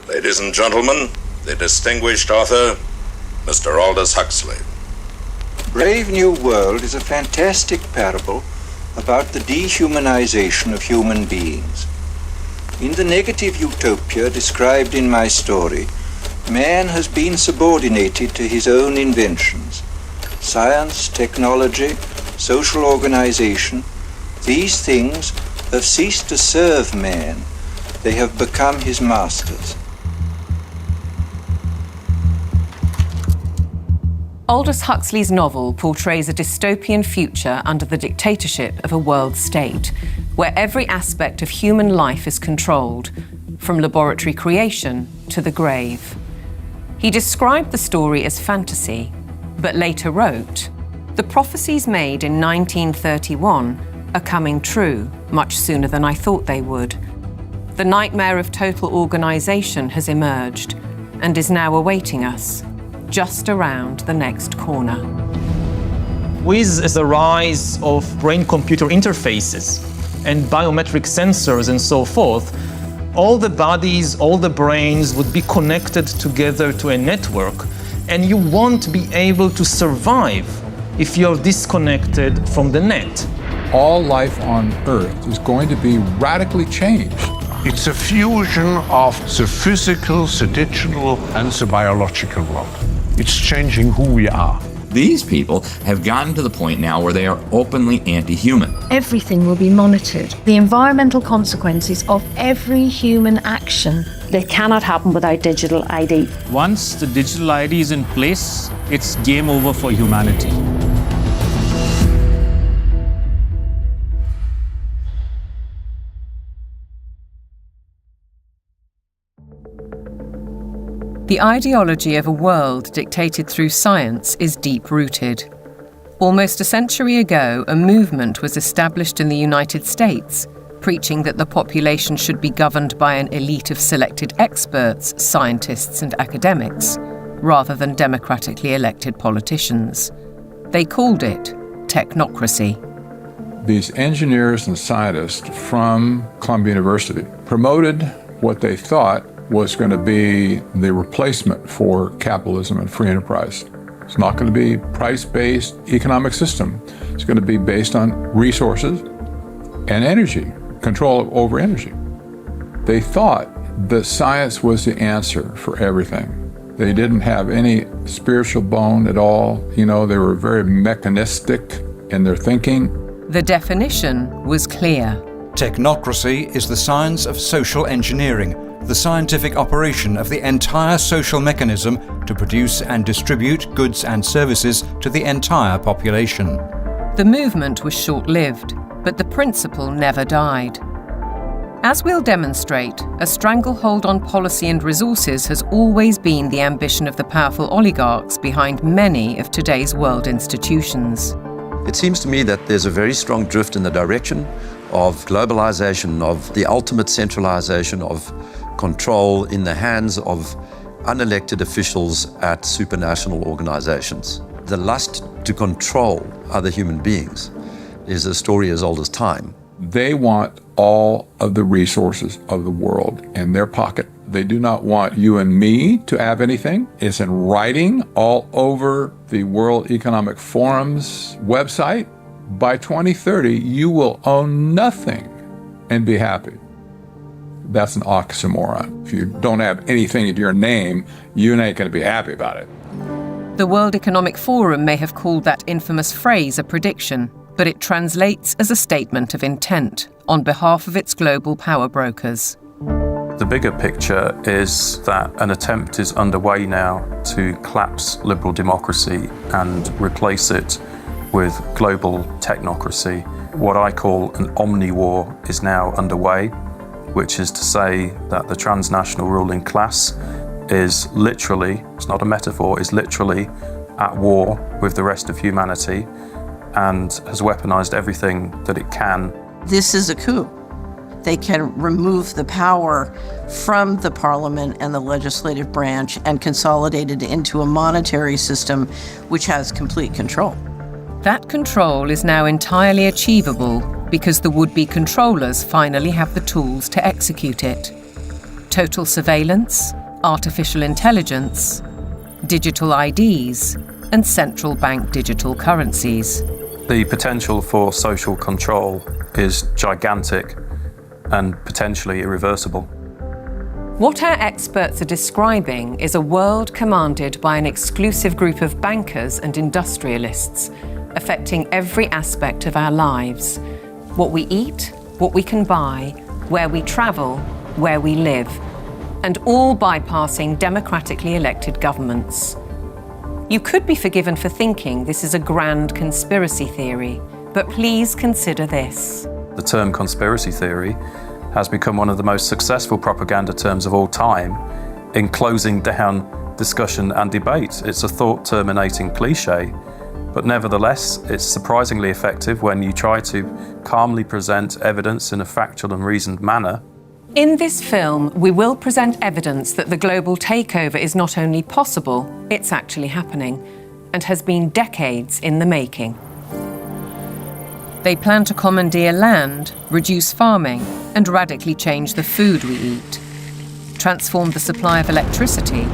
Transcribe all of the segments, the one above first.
Ladies and gentlemen, the distinguished author, Mr. Aldous Huxley. Brave New World is a fantastic parable about the dehumanization of human beings. In the negative utopia described in my story, man has been subordinated to his own inventions. Science, technology, social organization, these things have ceased to serve man. They have become his masters. Aldous Huxley's novel portrays a dystopian future under the dictatorship of a world state, where every aspect of human life is controlled, from laboratory creation to the grave. He described the story as fantasy, but later wrote, "The prophecies made in 1931 are coming true much sooner than I thought they would. The nightmare of total organization has emerged and is now awaiting us, just around the next corner." With the rise of brain-computer interfaces and biometric sensors and so forth, all the bodies, all the brains would be connected together to a network, and you won't be able to survive if you're disconnected from the net. All life on Earth is going to be radically changed. It's a fusion of the physical, the digital, and the biological world. It's changing who we are. These people have gotten to the point now where they are openly anti-human. Everything will be monitored. The environmental consequences of every human action. They cannot happen without digital ID. Once the digital ID is in place, it's game over for humanity. The ideology of a world dictated through science is deep-rooted. Almost a century ago, a movement was established in the United States, preaching that the population should be governed by an elite of selected experts, scientists and academics, rather than democratically elected politicians. They called it technocracy. These engineers and scientists from Columbia University promoted what they thought was going to be the replacement for capitalism and free enterprise. It's not going to be price-based economic system. It's going to be based on resources and energy, control over energy. They thought that science was the answer for everything. They didn't have any spiritual bone at all. You know, they were very mechanistic in their thinking. The definition was clear. Technocracy is the science of social engineering, the scientific operation of the entire social mechanism to produce and distribute goods and services to the entire population. The movement was short-lived, but the principle never died. As we'll demonstrate, a stranglehold on policy and resources has always been the ambition of the powerful oligarchs behind many of today's world institutions. It seems to me that there's a very strong drift in the direction of globalization, of the ultimate centralization of control in the hands of unelected officials at supranational organizations. The lust to control other human beings is a story as old as time. They want all of the resources of the world in their pocket. They do not want you and me to have anything. It's in writing all over the World Economic Forum's website. By 2030, you will own nothing and be happy. That's an oxymoron. If you don't have anything in your name, you ain't going to be happy about it. The World Economic Forum may have called that infamous phrase a prediction, but it translates as a statement of intent on behalf of its global power brokers. The bigger picture is that an attempt is underway now to collapse liberal democracy and replace it with global technocracy. What I call an omni-war is now underway, which is to say that the transnational ruling class is literally, it's not a metaphor, is literally at war with the rest of humanity and has weaponized everything that it can. This is a coup. They can remove the power from the parliament and the legislative branch and consolidate it into a monetary system which has complete control. That control is now entirely achievable because the would-be controllers finally have the tools to execute it. total surveillance, artificial intelligence, digital IDs, and central bank digital currencies. The potential for social control is gigantic and potentially irreversible. What our experts are describing is a world commanded by an exclusive group of bankers and industrialists, affecting every aspect of our lives. What we eat, what we can buy, where we travel, where we live, and all bypassing democratically elected governments. You could be forgiven for thinking this is a grand conspiracy theory, but please consider this. The term conspiracy theory has become one of the most successful propaganda terms of all time in closing down discussion and debate. It's a thought-terminating cliche, but nevertheless, it's surprisingly effective when you try to calmly present evidence in a factual and reasoned manner. In this film, we will present evidence that the global takeover is not only possible, it's actually happening, and has been decades in the making. They plan to commandeer land, reduce farming, and radically change the food we eat, transform the supply of electricity,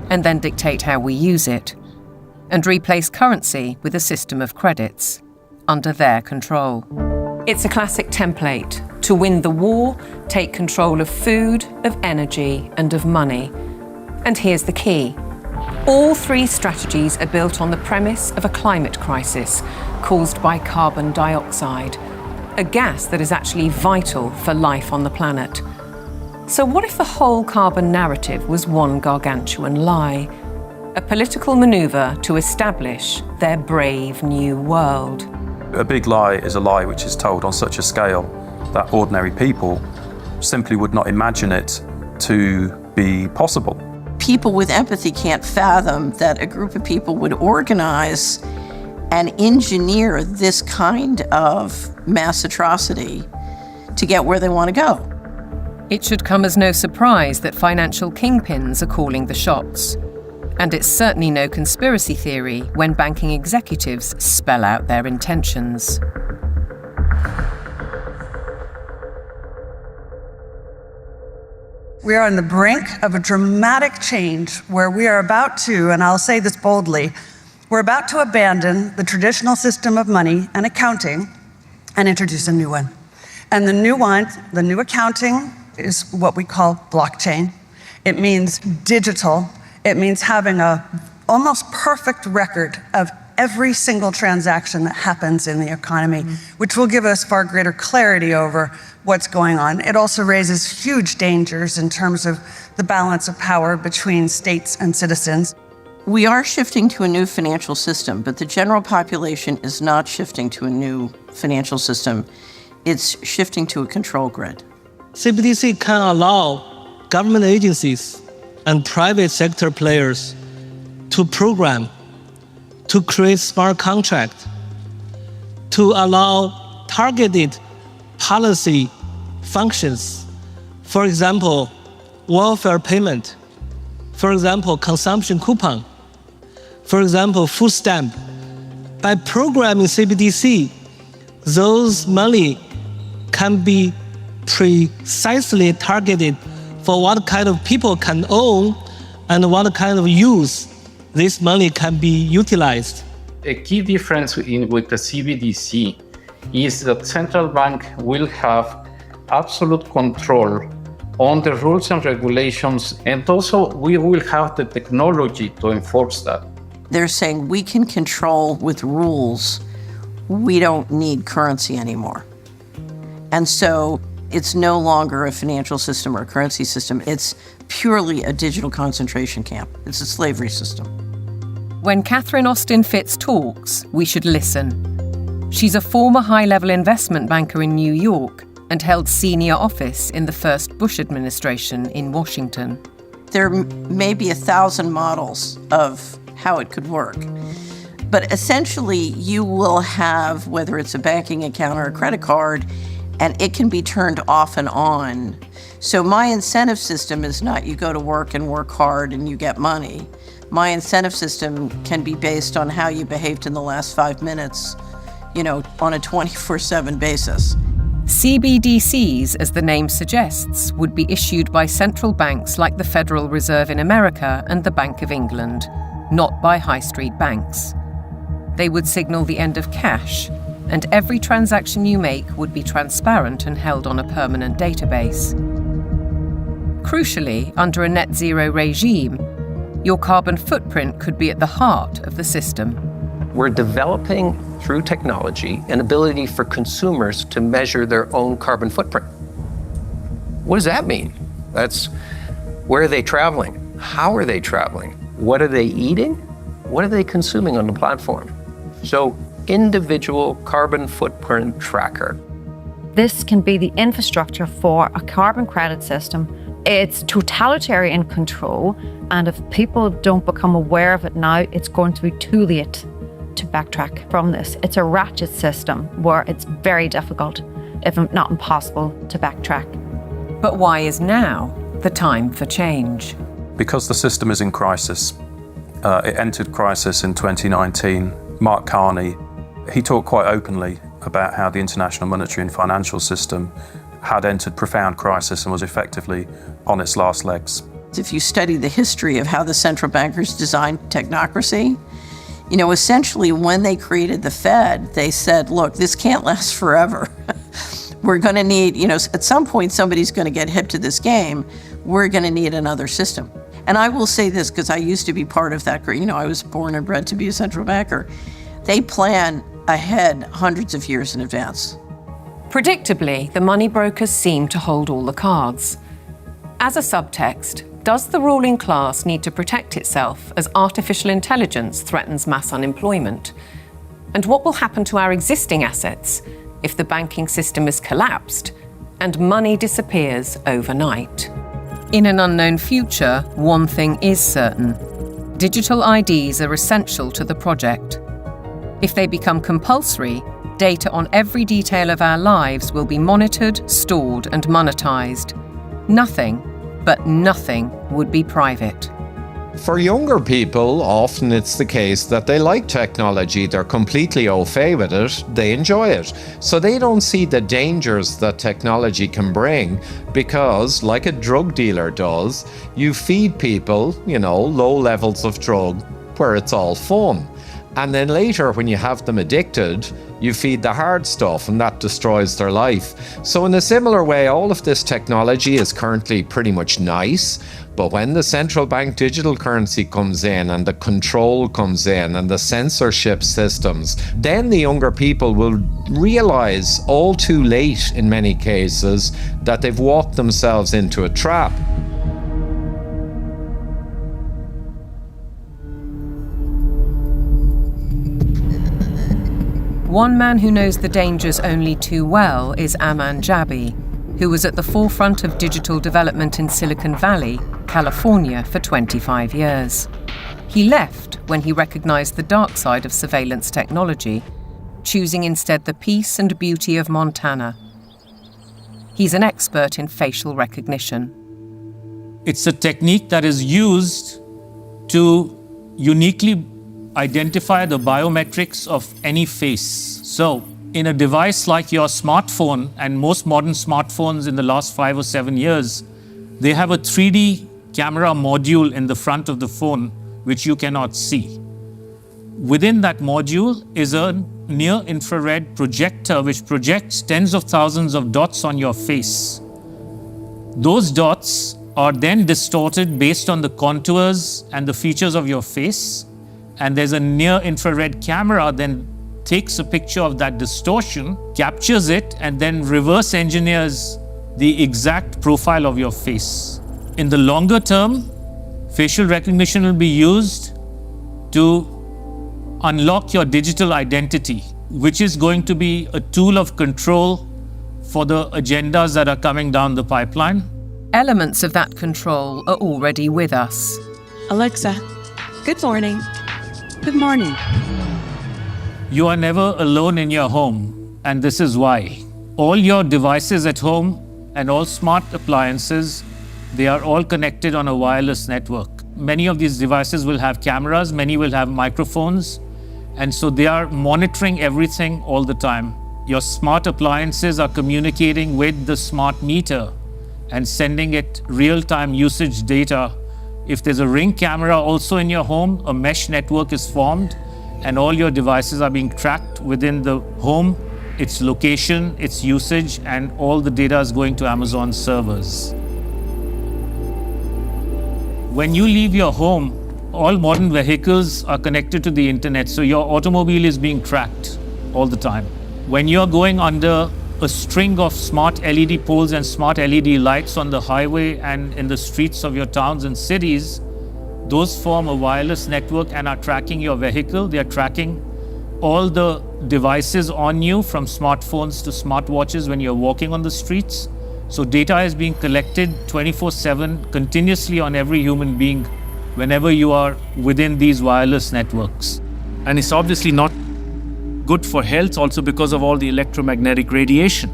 and then dictate how we use it, and replace currency with a system of credits, under their control. It's a classic template. To win the war, take control of food, of energy, and of money. And here's the key. All three strategies are built on the premise of a climate crisis caused by carbon dioxide, a gas that is actually vital for life on the planet. So what if the whole carbon narrative was one gargantuan lie? A political maneuver to establish their brave new world. A big lie is a lie which is told on such a scale that ordinary people simply would not imagine it to be possible. People with empathy can't fathom that a group of people would organize and engineer this kind of mass atrocity to get where they want to go. It should come as no surprise that financial kingpins are calling the shots. And it's certainly no conspiracy theory when banking executives spell out their intentions. We are on the brink of a dramatic change where we are about to, and I'll say this boldly, we're about to abandon the traditional system of money and accounting and introduce a new one. And the new accounting is what we call blockchain. It means digital. It means having an almost perfect record of every single transaction that happens in the economy, which will give us far greater clarity over what's going on. It also raises huge dangers in terms of the balance of power between states and citizens. We are shifting to a new financial system, but the general population is not shifting to a new financial system. It's shifting to a control grid. CBDC can allow government agencies and private sector players to program, to create smart contracts, to allow targeted policy functions. For example, welfare payment. For example, consumption coupon. For example, food stamp. By programming CBDC, those money can be precisely targeted for what kind of people can own and what kind of use this money can be utilized. A key difference with the CBDC is that central bank will have absolute control on the rules and regulations, and also we will have the technology to enforce that. They're saying we can control with rules. We don't need currency anymore. And so it's no longer a financial system or a currency system. It's purely a digital concentration camp. It's a slavery system. When Catherine Austin Fitts talks, we should listen. She's a former high-level investment banker in New York and held senior office in the first Bush administration in Washington. There may be 1,000 models of how it could work. But essentially, you will have, whether it's a banking account or a credit card, and it can be turned off and on. So my incentive system is not you go to work and work hard and you get money. My incentive system can be based on how you behaved in the last 5 minutes, on a 24/7 basis. CBDCs, as the name suggests, would be issued by central banks like the Federal Reserve in America and the Bank of England, not by high street banks. They would signal the end of cash, and every transaction you make would be transparent and held on a permanent database. Crucially, under a net zero regime, your carbon footprint could be at the heart of the system. We're developing, through technology, an ability for consumers to measure their own carbon footprint. What does that mean? That's where are they traveling? How are they traveling? What are they eating? What are they consuming on the platform? So, individual carbon footprint tracker. This can be the infrastructure for a carbon credit system. It's totalitarian control, and if people don't become aware of it now, it's going to be too late to backtrack from this. It's a ratchet system where it's very difficult, if not impossible, to backtrack. But why is now the time for change? Because the system is in crisis. It entered crisis in 2019. Mark Carney, he talked quite openly about how the international monetary and financial system had entered profound crisis and was effectively on its last legs. If you study the history of how the central bankers designed technocracy, essentially when they created the Fed, they said, look, this can't last forever. We're going to need, at some point somebody's going to get hip to this game. We're going to need another system. And I will say this, because I used to be part of that, I was born and bred to be a central banker. They plan ahead hundreds of years in advance. Predictably, the money brokers seem to hold all the cards. As a subtext, does the ruling class need to protect itself as artificial intelligence threatens mass unemployment? And what will happen to our existing assets if the banking system is collapsed and money disappears overnight? In an unknown future, one thing is certain. Digital IDs are essential to the project. If they become compulsory, data on every detail of our lives will be monitored, stored, and monetized. Nothing, but nothing, would be private. For younger people, often it's the case that they like technology, they're completely au fait with it, they enjoy it. So they don't see the dangers that technology can bring because, like a drug dealer does, you feed people, low levels of drug where it's all fun. And then later, when you have them addicted, you feed the hard stuff and that destroys their life. So in a similar way, all of this technology is currently pretty much nice, but when the central bank digital currency comes in and the control comes in and the censorship systems, then the younger people will realize all too late in many cases that they've walked themselves into a trap. One man who knows the dangers only too well is Aman Jabi, who was at the forefront of digital development in Silicon Valley, California, for 25 years. He left when he recognized the dark side of surveillance technology, choosing instead the peace and beauty of Montana. He's an expert in facial recognition. It's a technique that is used to uniquely identify the biometrics of any face. So, in a device like your smartphone, and most modern smartphones in the last 5 or 7 years, they have a 3D camera module in the front of the phone, which you cannot see. Within that module is a near-infrared projector, which projects tens of thousands of dots on your face. Those dots are then distorted based on the contours and the features of your face. And there's a near-infrared camera then takes a picture of that distortion, captures it, and then reverse engineers the exact profile of your face. In the longer term, facial recognition will be used to unlock your digital identity, which is going to be a tool of control for the agendas that are coming down the pipeline. Elements of that control are already with us. Alexa, good morning. Good morning. You are never alone in your home, and this is why. All your devices at home and all smart appliances, they are all connected on a wireless network. Many of these devices will have cameras, many will have microphones, and so they are monitoring everything all the time. Your smart appliances are communicating with the smart meter and sending it real-time usage data. If there's a Ring camera also in your home, a mesh network is formed and all your devices are being tracked within the home, its location, its usage, and all the data is going to Amazon servers. When you leave your home, all modern vehicles are connected to the internet, so your automobile is being tracked all the time. When you're going under a string of smart LED poles and smart LED lights on the highway and in the streets of your towns and cities, those form a wireless network and are tracking your vehicle. They are tracking all the devices on you, from smartphones to smartwatches when you're walking on the streets. So data is being collected 24/7 continuously on every human being whenever you are within these wireless networks. And it's obviously not good for health also because of all the electromagnetic radiation.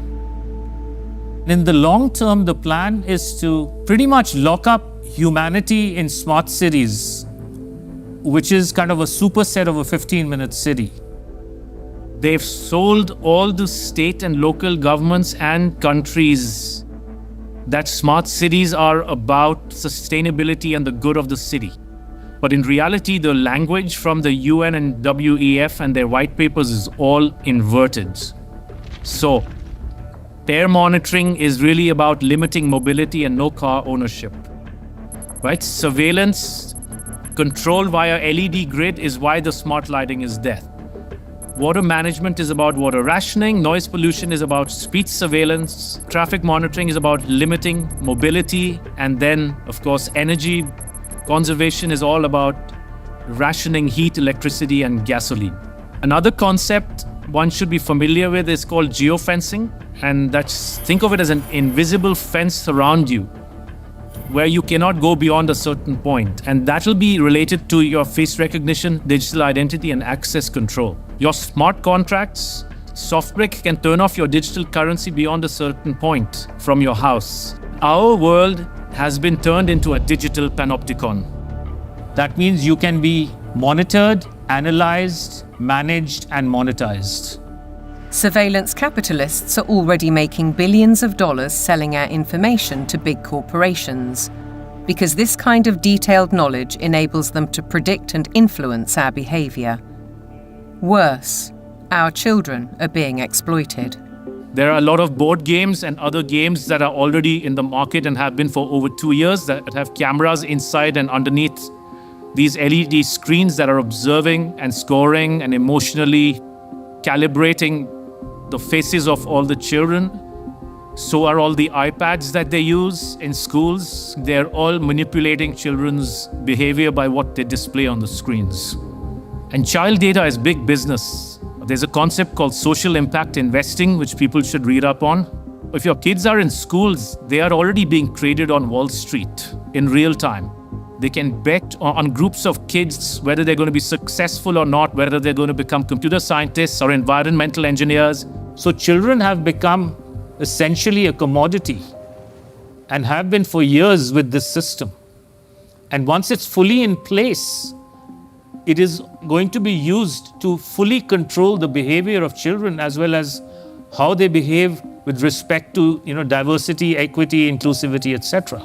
In the long term, the plan is to pretty much lock up humanity in smart cities, which is kind of a superset of a 15-minute city. They've sold all the state and local governments and countries that smart cities are about sustainability and the good of the city. But in reality, the language from the UN and WEF and their white papers is all inverted. So, air monitoring is really about limiting mobility and no car ownership. Right? Surveillance, control via LED grid is why the smart lighting is there. Water management is about water rationing, noise pollution is about speech surveillance, traffic monitoring is about limiting mobility, and then, of course, energy conservation is all about rationing heat, electricity, and gasoline. Another concept one should be familiar with is called geofencing, and think of it as an invisible fence around you where you cannot go beyond a certain point, and that will be related to your face recognition, digital identity, and access control. Your smart contracts, SoftBrick can turn off your digital currency beyond a certain point from your house. Our world has been turned into a digital panopticon. That means you can be monitored, analyzed, managed, and monetized. Surveillance capitalists are already making billions of dollars selling our information to big corporations, because this kind of detailed knowledge enables them to predict and influence our behavior. Worse, our children are being exploited. There are a lot of board games and other games that are already in the market and have been for over 2 years that have cameras inside and underneath these LED screens that are observing and scoring and emotionally calibrating the faces of all the children. So are all the iPads that they use in schools. They're all manipulating children's behavior by what they display on the screens. And child data is big business. There's a concept called social impact investing, which people should read up on. If your kids are in schools, they are already being traded on Wall Street in real time. They can bet on groups of kids whether they're going to be successful or not, whether they're going to become computer scientists or environmental engineers. So children have become essentially a commodity and have been for years with this system. And once it's fully in place, it is going to be used to fully control the behavior of children as well as how they behave with respect to, diversity, equity, inclusivity, etc.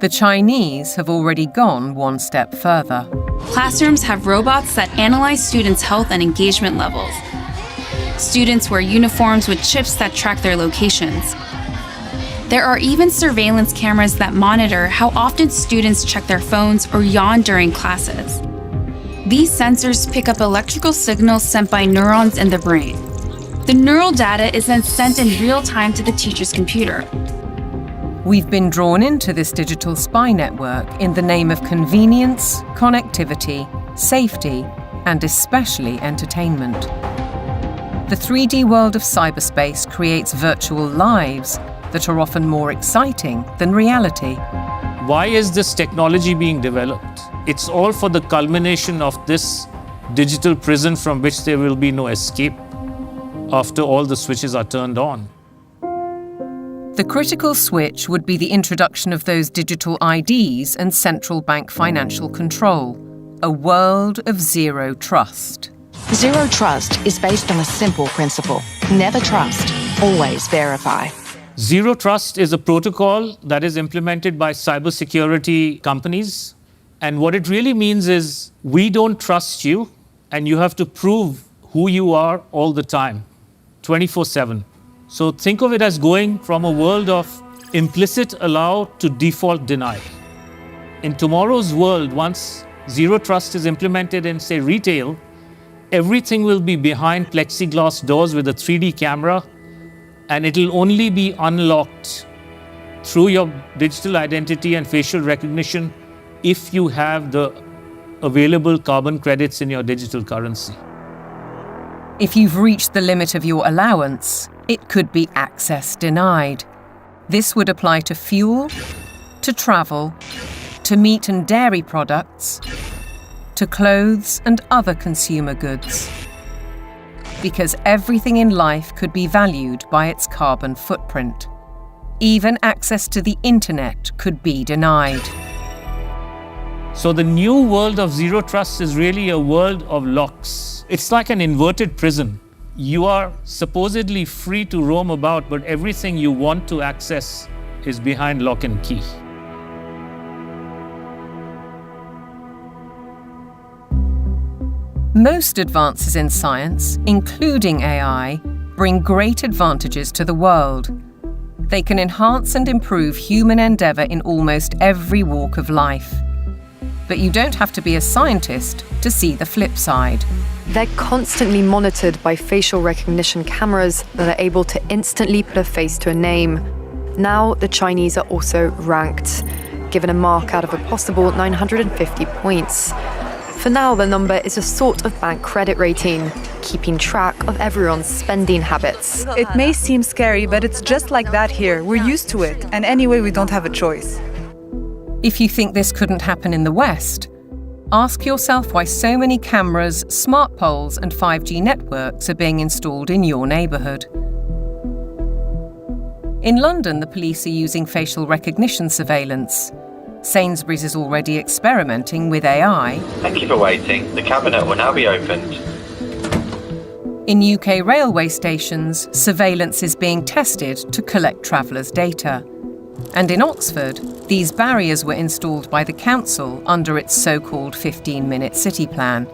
The Chinese have already gone one step further. Classrooms have robots that analyze students' health and engagement levels. Students wear uniforms with chips that track their locations. There are even surveillance cameras that monitor how often students check their phones or yawn during classes. These sensors pick up electrical signals sent by neurons in the brain. The neural data is then sent in real time to the teacher's computer. We've been drawn into this digital spy network in the name of convenience, connectivity, safety, and especially entertainment. The 3D world of cyberspace creates virtual lives that are often more exciting than reality. Why is this technology being developed? It's all for the culmination of this digital prison from which there will be no escape after all the switches are turned on. The critical switch would be the introduction of those digital IDs and central bank financial control, a world of zero trust. Zero trust is based on a simple principle. Never trust, always verify. Zero trust is a protocol that is implemented by cybersecurity companies. And what it really means is we don't trust you, and you have to prove who you are all the time, 24/7. So think of it as going from a world of implicit allow to default deny. In tomorrow's world, once zero trust is implemented in, say, retail, everything will be behind plexiglass doors with a 3D camera, and it'll only be unlocked through your digital identity and facial recognition if you have the available carbon credits in your digital currency. If you've reached the limit of your allowance, it could be access denied. This would apply to fuel, to travel, to meat and dairy products, to clothes and other consumer goods. Because everything in life could be valued by its carbon footprint. Even access to the internet could be denied. So the new world of zero trust is really a world of locks. It's like an inverted prison. You are supposedly free to roam about, but everything you want to access is behind lock and key. Most advances in science, including AI, bring great advantages to the world. They can enhance and improve human endeavour in almost every walk of life. But you don't have to be a scientist to see the flip side. They're constantly monitored by facial recognition cameras that are able to instantly put a face to a name. Now, the Chinese are also ranked, given a mark out of a possible 950 points. For now, the number is a sort of bank credit rating, keeping track of everyone's spending habits. It may seem scary, but it's just like that here. We're used to it, and anyway, we don't have a choice. If you think this couldn't happen in the West, ask yourself why so many cameras, smart poles, and 5G networks are being installed in your neighbourhood. In London, the police are using facial recognition surveillance. Sainsbury's is already experimenting with AI. Thank you for waiting. The cabinet will now be opened. In UK railway stations, surveillance is being tested to collect travellers' data. And in Oxford, these barriers were installed by the council under its so-called 15-minute city plan.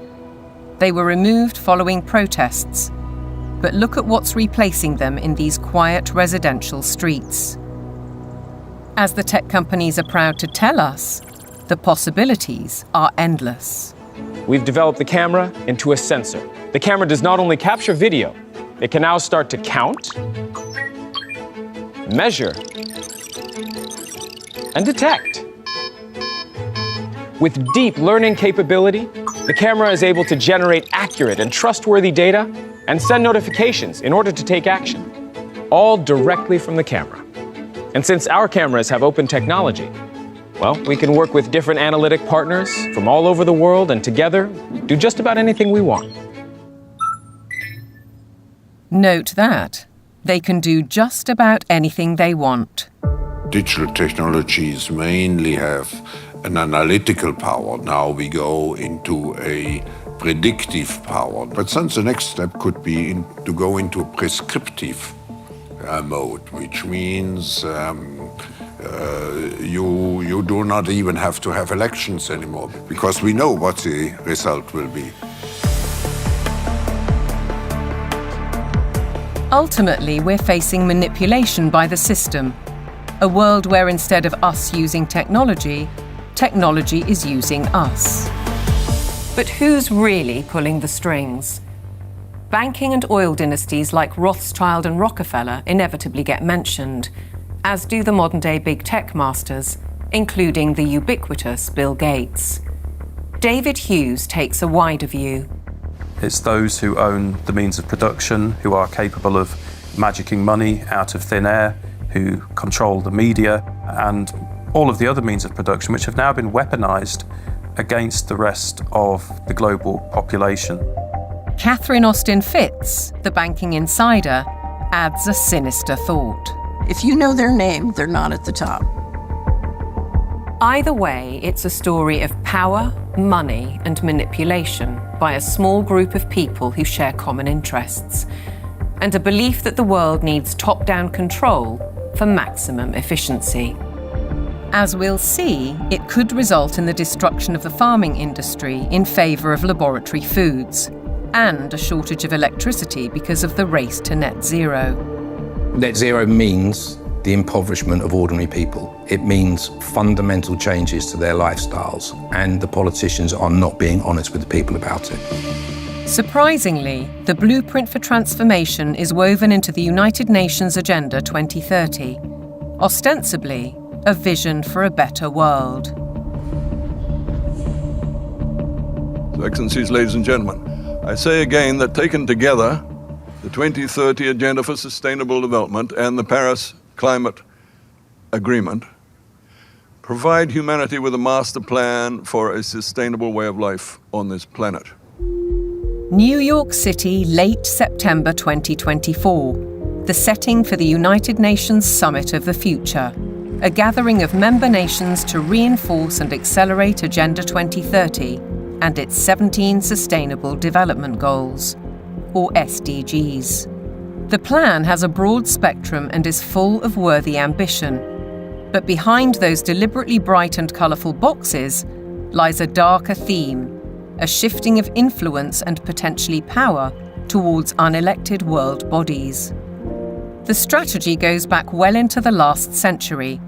They were removed following protests. But look at what's replacing them in these quiet residential streets. As the tech companies are proud to tell us, the possibilities are endless. We've developed the camera into a sensor. The camera does not only capture video, it can now start to count, measure, and detect. With deep learning capability, the camera is able to generate accurate and trustworthy data and send notifications in order to take action, all directly from the camera. And since our cameras have open technology, well, we can work with different analytic partners from all over the world and together do just about anything we want. Note that they can do just about anything they want. Digital technologies mainly have an analytical power. Now we go into a predictive power. But then the next step could be to go into a prescriptive mode, which means you do not even have to have elections anymore, because we know what the result will be. Ultimately, we're facing manipulation by the system, a world where instead of us using technology, technology is using us. But who's really pulling the strings? Banking and oil dynasties like Rothschild and Rockefeller inevitably get mentioned, as do the modern-day big tech masters, including the ubiquitous Bill Gates. David Hughes takes a wider view. It's those who own the means of production, who are capable of magicking money out of thin air, who control the media, and all of the other means of production, which have now been weaponized against the rest of the global population. Catherine Austin Fitz, the banking insider, adds a sinister thought. If you know their name, they're not at the top. Either way, it's a story of power, money, and manipulation. by a small group of people who share common interests, and a belief that the world needs top-down control for maximum efficiency. As we'll see, it could result in the destruction of the farming industry in favour of laboratory foods, and a shortage of electricity because of the race to net zero. Net zero means the impoverishment of ordinary people. It means fundamental changes to their lifestyles, and the politicians are not being honest with the people about it. Surprisingly, the blueprint for transformation is woven into the United Nations Agenda 2030, ostensibly a vision for a better world. Excellencies, ladies and gentlemen, I say again that taken together, the 2030 Agenda for Sustainable Development and the Paris Climate Agreement provide humanity with a master plan for a sustainable way of life on this planet. New York City, late September 2024, the setting for the United Nations Summit of the Future, a gathering of member nations to reinforce and accelerate Agenda 2030 and its 17 Sustainable Development Goals, or SDGs. The plan has a broad spectrum and is full of worthy ambition. But behind those deliberately bright and colourful boxes lies a darker theme, a shifting of influence and potentially power towards unelected world bodies. The strategy goes back well into the last century,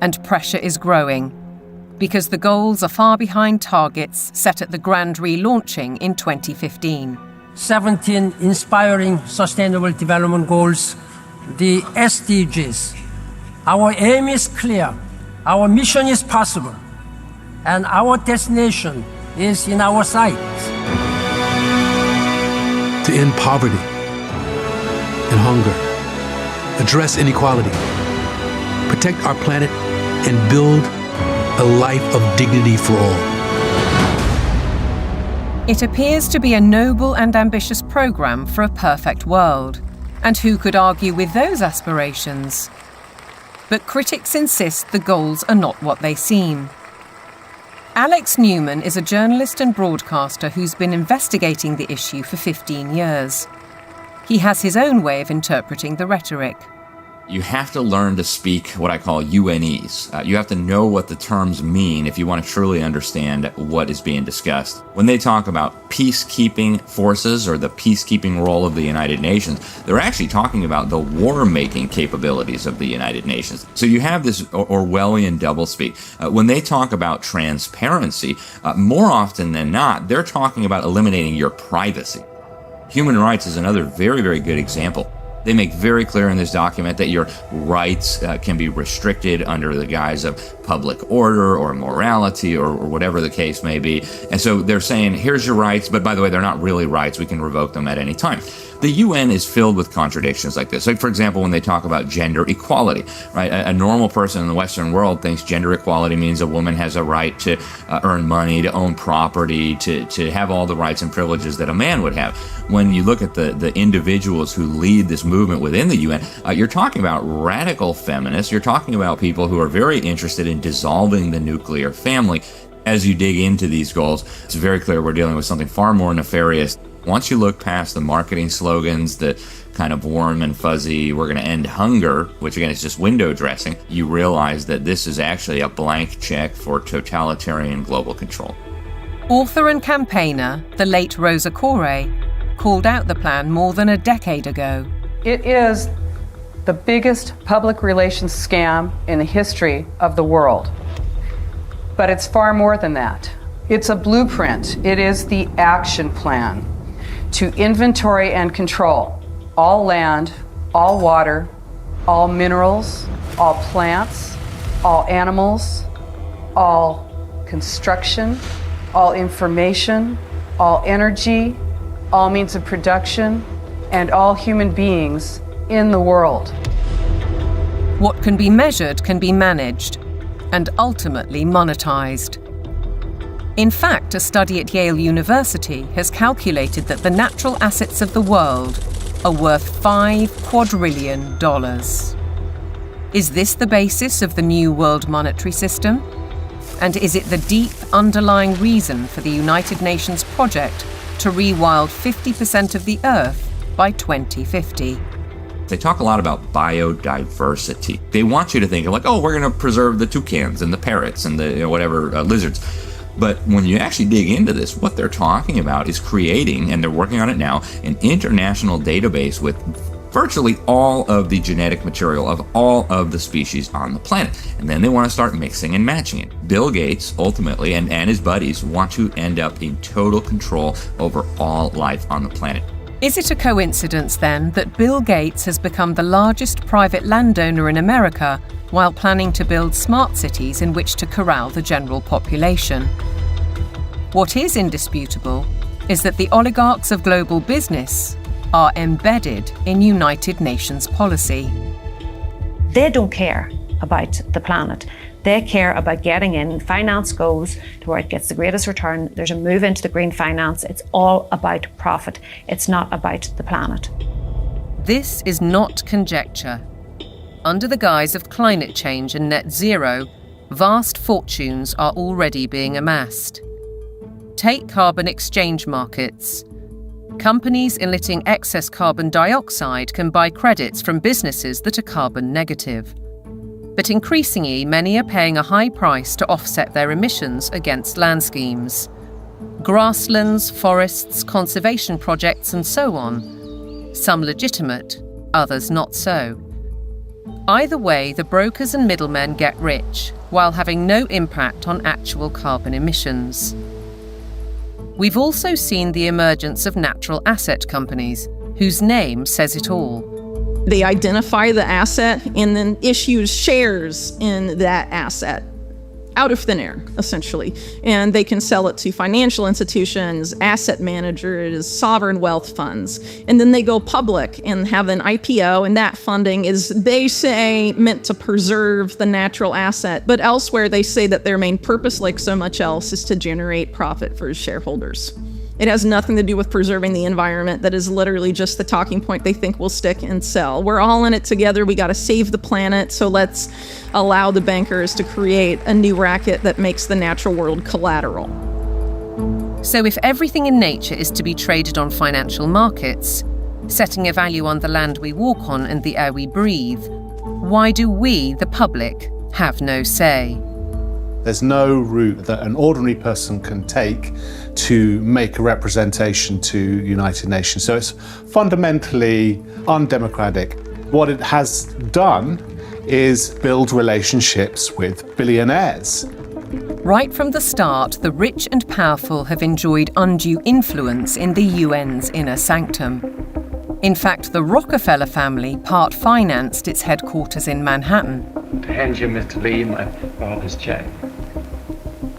and pressure is growing, because the goals are far behind targets set at the grand relaunching in 2015. 17 inspiring Sustainable Development Goals, the SDGs. Our aim is clear, our mission is possible, and our destination is in our sight. To end poverty and hunger, address inequality, protect our planet, and build a life of dignity for all. It appears to be a noble and ambitious programme for a perfect world. And who could argue with those aspirations? But critics insist the goals are not what they seem. Alex Newman is a journalist and broadcaster who's been investigating the issue for 15 years. He has his own way of interpreting the rhetoric. You have to learn to speak what I call UNEs. You have to know what the terms mean if you want to truly understand what is being discussed. When they talk about peacekeeping forces or the peacekeeping role of the United Nations, they're actually talking about the war-making capabilities of the United Nations. So you have this Orwellian doublespeak. When they talk about transparency, more often than not, they're talking about eliminating your privacy. Human rights is another very, very good example. They make very clear in this document that your rights can be restricted under the guise of public order or morality or whatever the case may be. And so they're saying, here's your rights, but by the way, they're not really rights. We can revoke them at any time. The UN is filled with contradictions like this. Like, for example, when they talk about gender equality, right? A normal person in the Western world thinks gender equality means a woman has a right to earn money, to own property, to have all the rights and privileges that a man would have. When you look at the individuals who lead this movement within the UN, you're talking about radical feminists. You're talking about people who are very interested in dissolving the nuclear family. As you dig into these goals, it's very clear we're dealing with something far more nefarious. Once you look past the marketing slogans, the kind of warm and fuzzy, we're going to end hunger, which again is just window dressing, you realize that this is actually a blank check for totalitarian global control. Author and campaigner, the late Rosa Koire, called out the plan more than a decade ago. It is the biggest public relations scam in the history of the world. But it's far more than that. It's a blueprint. It is the action plan to inventory and control all land, all water, all minerals, all plants, all animals, all construction, all information, all energy, all means of production, and all human beings in the world. What can be measured can be managed and ultimately monetized. In fact, a study at Yale University has calculated that the natural assets of the world are worth $5 quadrillion. Is this the basis of the new world monetary system? And is it the deep underlying reason for the United Nations project to rewild 50% of the Earth by 2050. They talk a lot about biodiversity. They want you to think of like, oh, we're going to preserve the toucans and the parrots and the lizards. But when you actually dig into this, what they're talking about is creating, and they're working on it now, an international database with virtually all of the genetic material of all of the species on the planet. And then they want to start mixing and matching it. Bill Gates, ultimately, and his buddies want to end up in total control over all life on the planet. Is it a coincidence, then, that Bill Gates has become the largest private landowner in America while planning to build smart cities in which to corral the general population? What is indisputable is that the oligarchs of global business are embedded in United Nations policy. They don't care about the planet. They care about getting in. Finance goes to where it gets the greatest return. There's a move into the green finance. It's all about profit. It's not about the planet. This is not conjecture. Under the guise of climate change and net zero, vast fortunes are already being amassed. Take carbon exchange markets. Companies emitting excess carbon dioxide can buy credits from businesses that are carbon negative. But increasingly, many are paying a high price to offset their emissions against land schemes. Grasslands, forests, conservation projects, and so on. Some legitimate, others not so. Either way, the brokers and middlemen get rich, while having no impact on actual carbon emissions. We've also seen the emergence of natural asset companies, whose name says it all. They identify the asset and then issue shares in that asset out of thin air, essentially. And they can sell it to financial institutions, asset managers, sovereign wealth funds. And then they go public and have an IPO, and that funding is, they say, meant to preserve the natural asset. But elsewhere, they say that their main purpose, like so much else, is to generate profit for shareholders. It has nothing to do with preserving the environment. That is literally just the talking point they think will stick and sell. We're all in it together. We got to save the planet. So let's allow the bankers to create a new racket that makes the natural world collateral. So if everything in nature is to be traded on financial markets, setting a value on the land we walk on and the air we breathe, why do we, the public, have no say? There's no route that an ordinary person can take to make a representation to United Nations. So it's fundamentally undemocratic. What it has done is build relationships with billionaires. Right from the start, the rich and powerful have enjoyed undue influence in the UN's inner sanctum. In fact, the Rockefeller family part-financed its headquarters in Manhattan. To hand you, Mr. Lee, my father's check.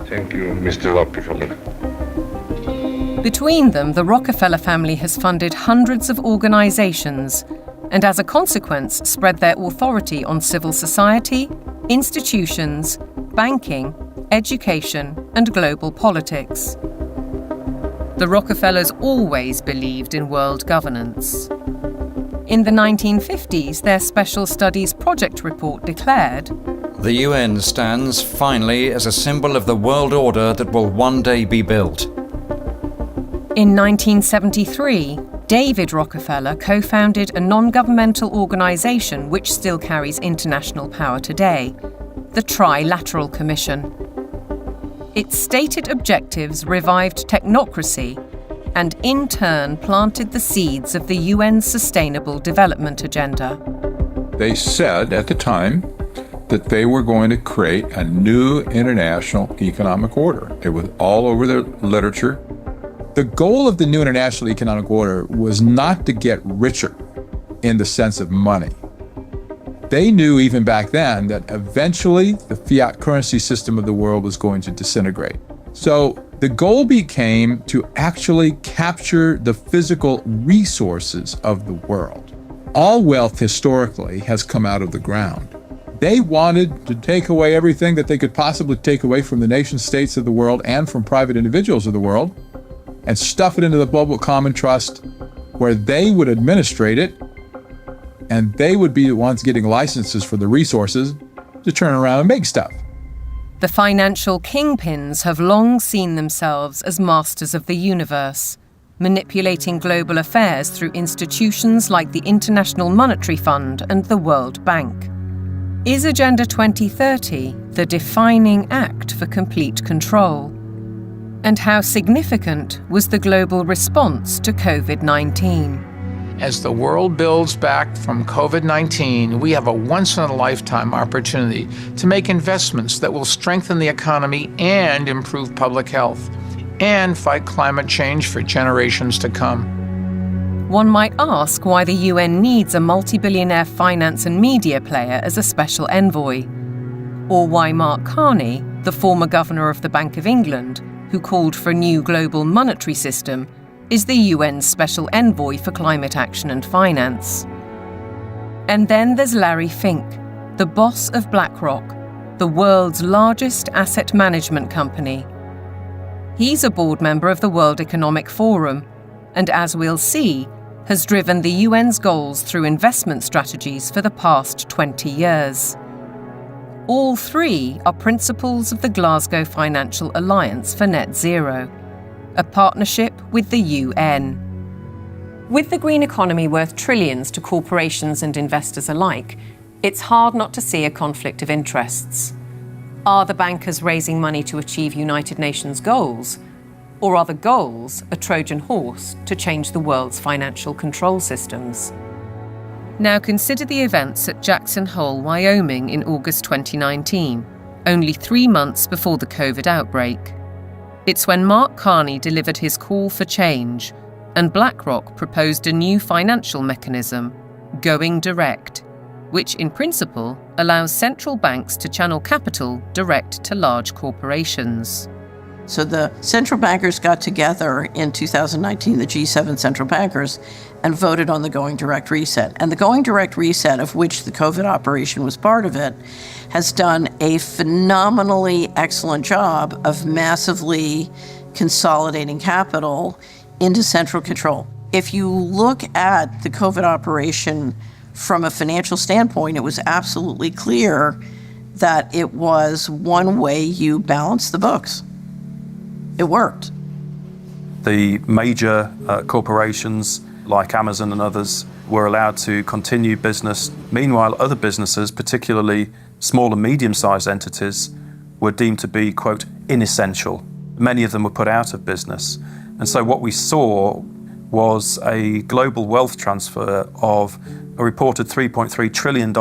Thank you, Mr. Rockefeller. Between them, the Rockefeller family has funded hundreds of organizations and, as a consequence, spread their authority on civil society, institutions, banking, education, and global politics. The Rockefellers always believed in world governance. In the 1950s, their Special Studies Project report declared, "The UN stands, finally, as a symbol of the world order that will one day be built." In 1973, David Rockefeller co-founded a non-governmental organization which still carries international power today, the Trilateral Commission. Its stated objectives revived technocracy and in turn planted the seeds of the UN's Sustainable Development Agenda. They said at the time that they were going to create a new international economic order. It was all over the literature. The goal of the new international economic order was not to get richer in the sense of money. They knew even back then that eventually the fiat currency system of the world was going to disintegrate. So the goal became to actually capture the physical resources of the world. All wealth historically has come out of the ground. They wanted to take away everything that they could possibly take away from the nation states of the world and from private individuals of the world and stuff it into the global common trust where they would administrate it and they would be the ones getting licenses for the resources to turn around and make stuff. The financial kingpins have long seen themselves as masters of the universe, manipulating global affairs through institutions like the International Monetary Fund and the World Bank. Is Agenda 2030 the defining act for complete control? And how significant was the global response to COVID-19? As the world builds back from COVID-19, we have a once-in-a-lifetime opportunity to make investments that will strengthen the economy and improve public health, and fight climate change for generations to come. One might ask why the UN needs a multi-billionaire finance and media player as a special envoy, or why Mark Carney, the former governor of the Bank of England, who called for a new global monetary system, is the UN's special envoy for climate action and finance. And then there's Larry Fink, the boss of BlackRock, the world's largest asset management company. He's a board member of the World Economic Forum, and as we'll see, has driven the UN's goals through investment strategies for the past 20 years. All three are principles of the Glasgow Financial Alliance for Net Zero, a partnership with the UN. With the green economy worth trillions to corporations and investors alike, it's hard not to see a conflict of interests. Are the bankers raising money to achieve United Nations goals? Or are the goals a Trojan horse to change the world's financial control systems? Now consider the events at Jackson Hole, Wyoming in August 2019, only 3 months before the COVID outbreak. It's when Mark Carney delivered his call for change, and BlackRock proposed a new financial mechanism, going direct, which in principle allows central banks to channel capital direct to large corporations. So the central bankers got together in 2019, the G7 central bankers, and voted on the Going Direct Reset. And the Going Direct Reset, of which the COVID operation was part of it, has done a phenomenally excellent job of massively consolidating capital into central control. If you look at the COVID operation from a financial standpoint, it was absolutely clear that it was one way you balance the books. It worked. The major corporations like Amazon and others were allowed to continue business. Meanwhile, other businesses, particularly small and medium-sized entities, were deemed to be, quote, inessential. Many of them were put out of business. And so what we saw was a global wealth transfer of a reported $3.3 trillion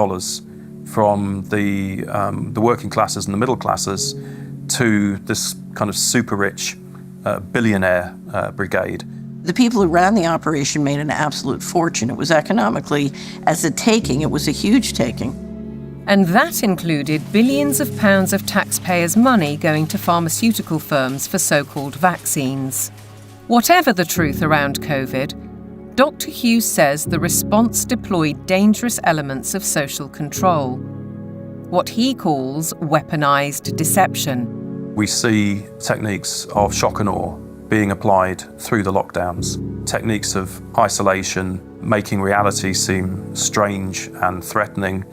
from the working classes and the middle classes to this kind of super rich billionaire brigade. The people who ran the operation made an absolute fortune. It was economically, as a taking, it was a huge taking. And that included billions of pounds of taxpayers' money going to pharmaceutical firms for so-called vaccines. Whatever the truth around COVID, Dr. Hughes says the response deployed dangerous elements of social control, what he calls weaponized deception. We see techniques of shock and awe being applied through the lockdowns, techniques of isolation, making reality seem strange and threatening.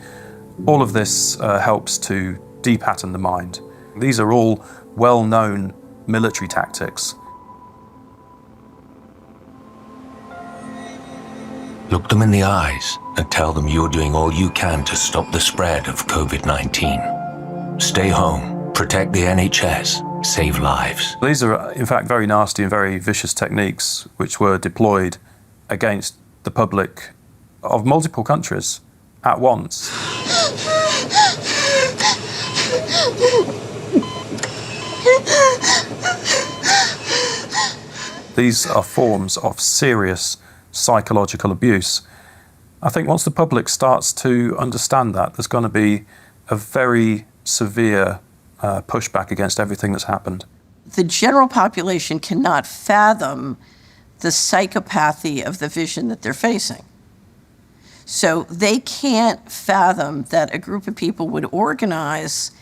All of this helps to de-pattern the mind. These are all well-known military tactics. Look them in the eyes and tell them you're doing all you can to stop the spread of COVID-19. Stay home, protect the NHS, save lives. These are, in fact, very nasty and very vicious techniques which were deployed against the public of multiple countries at once. These are forms of serious psychological abuse. I think once the public starts to understand that, there's going to be a very severe pushback against everything that's happened. The general population cannot fathom the psychopathy of the vision that they're facing. So they can't fathom that a group of people would organize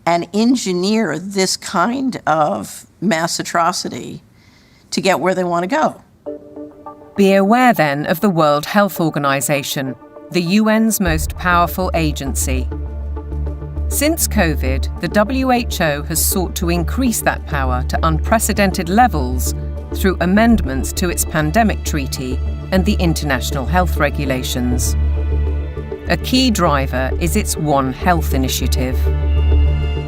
and engineer this kind of mass atrocity to get where they want to go. Be aware then of the World Health Organization, the UN's most powerful agency. Since COVID, the WHO has sought to increase that power to unprecedented levels through amendments to its pandemic treaty and the international health regulations. A key driver is its One Health initiative.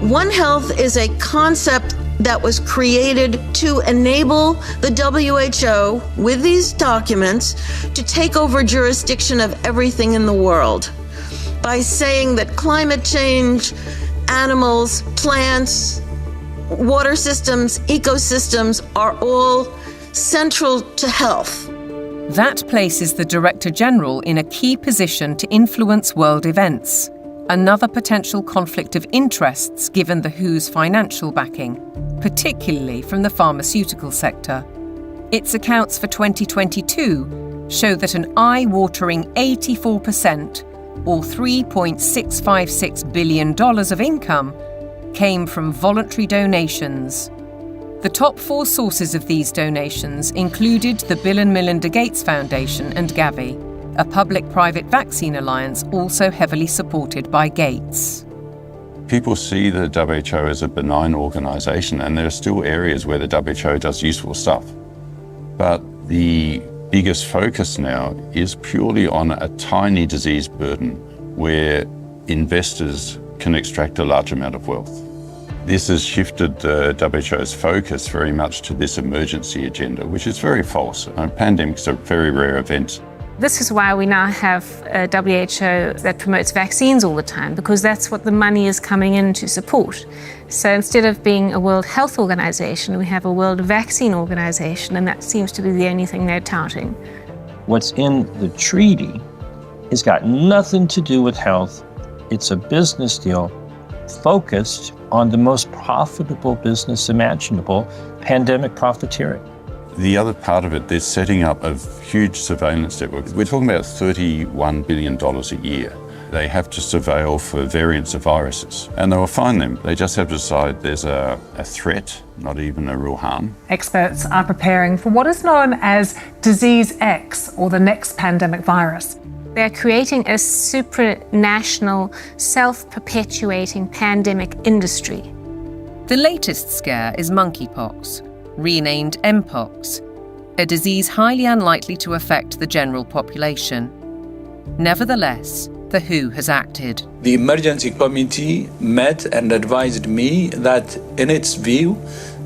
One Health is a concept that was created to enable the WHO, with these documents, to take over jurisdiction of everything in the world by saying that climate change, animals, plants, water systems, ecosystems are all central to health. That places the Director General in a key position to influence world events, another potential conflict of interests given the WHO's financial backing, particularly from the pharmaceutical sector. Its accounts for 2022 show that an eye-watering 84%, or $3.656 billion of income, came from voluntary donations. The top 4 sources of these donations included the Bill and Melinda Gates Foundation and Gavi, a public-private vaccine alliance also heavily supported by Gates. People see the WHO as a benign organisation, and there are still areas where the WHO does useful stuff. But the biggest focus now is purely on a tiny disease burden where investors can extract a large amount of wealth. This has shifted the WHO's focus very much to this emergency agenda, which is very false. Pandemics are very rare events. This is why we now have a WHO that promotes vaccines all the time, because that's what the money is coming in to support. So instead of being a World Health Organization, we have a World Vaccine Organization, and that seems to be the only thing they're touting. What's in the treaty has got nothing to do with health. It's a business deal focused on the most profitable business imaginable, pandemic profiteering. The other part of it, they're setting up a huge surveillance network. We're talking about $31 billion a year. They have to surveil for variants of viruses, and they will find them. They just have to decide there's a threat, not even a real harm. Experts are preparing for what is known as Disease X, or the next pandemic virus. They're creating a supranational, self-perpetuating pandemic industry. The latest scare is monkeypox, renamed Mpox, a disease highly unlikely to affect the general population. Nevertheless, the WHO has acted. The emergency committee met and advised me that, in its view,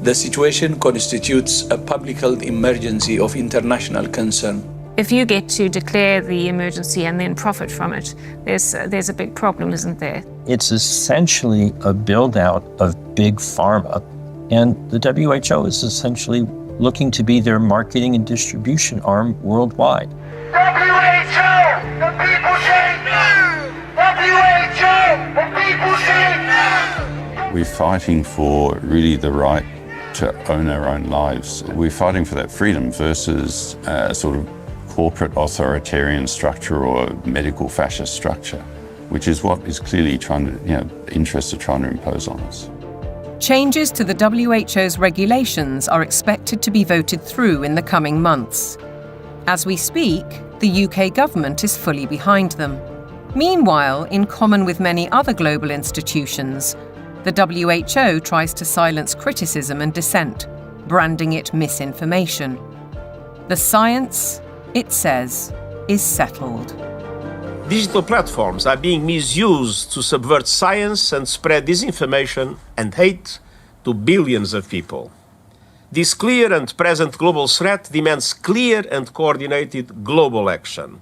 the situation constitutes a public health emergency of international concern. If you get to declare the emergency and then profit from it, there's a big problem, isn't there? It's essentially a build-out of big pharma, and the WHO is essentially looking to be their marketing and distribution arm worldwide. WHO! The people say no! WHO! The people say no! We're fighting for really the right to own our own lives. We're fighting for that freedom versus a sort of corporate authoritarian structure or medical fascist structure, which is what is clearly interests are trying to impose on us. Changes to the WHO's regulations are expected to be voted through in the coming months. As we speak, the UK government is fully behind them. Meanwhile, in common with many other global institutions, the WHO tries to silence criticism and dissent, branding it misinformation. The science, it says, is settled. Digital platforms are being misused to subvert science and spread disinformation and hate to billions of people. This clear and present global threat demands clear and coordinated global action.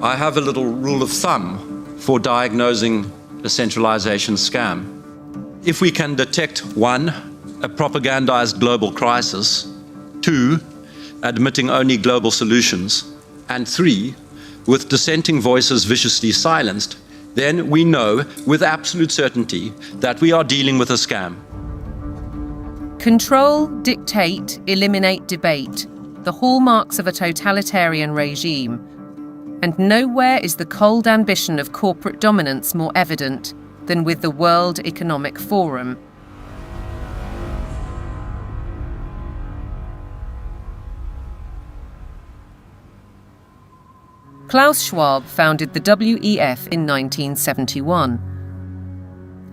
I have a little rule of thumb for diagnosing a centralization scam. If we can detect 1, a propagandized global crisis, 2, admitting only global solutions, and 3, with dissenting voices viciously silenced, then we know with absolute certainty that we are dealing with a scam. Control, dictate, eliminate debate, the hallmarks of a totalitarian regime. And nowhere is the cold ambition of corporate dominance more evident than with the World Economic Forum. Klaus Schwab founded the WEF in 1971.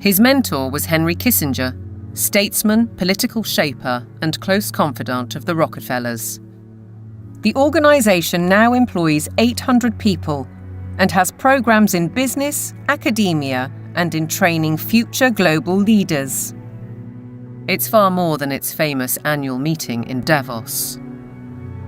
His mentor was Henry Kissinger, statesman, political shaper, and close confidant of the Rockefellers. The organisation now employs 800 people and has programmes in business, academia, and in training future global leaders. It's far more than its famous annual meeting in Davos.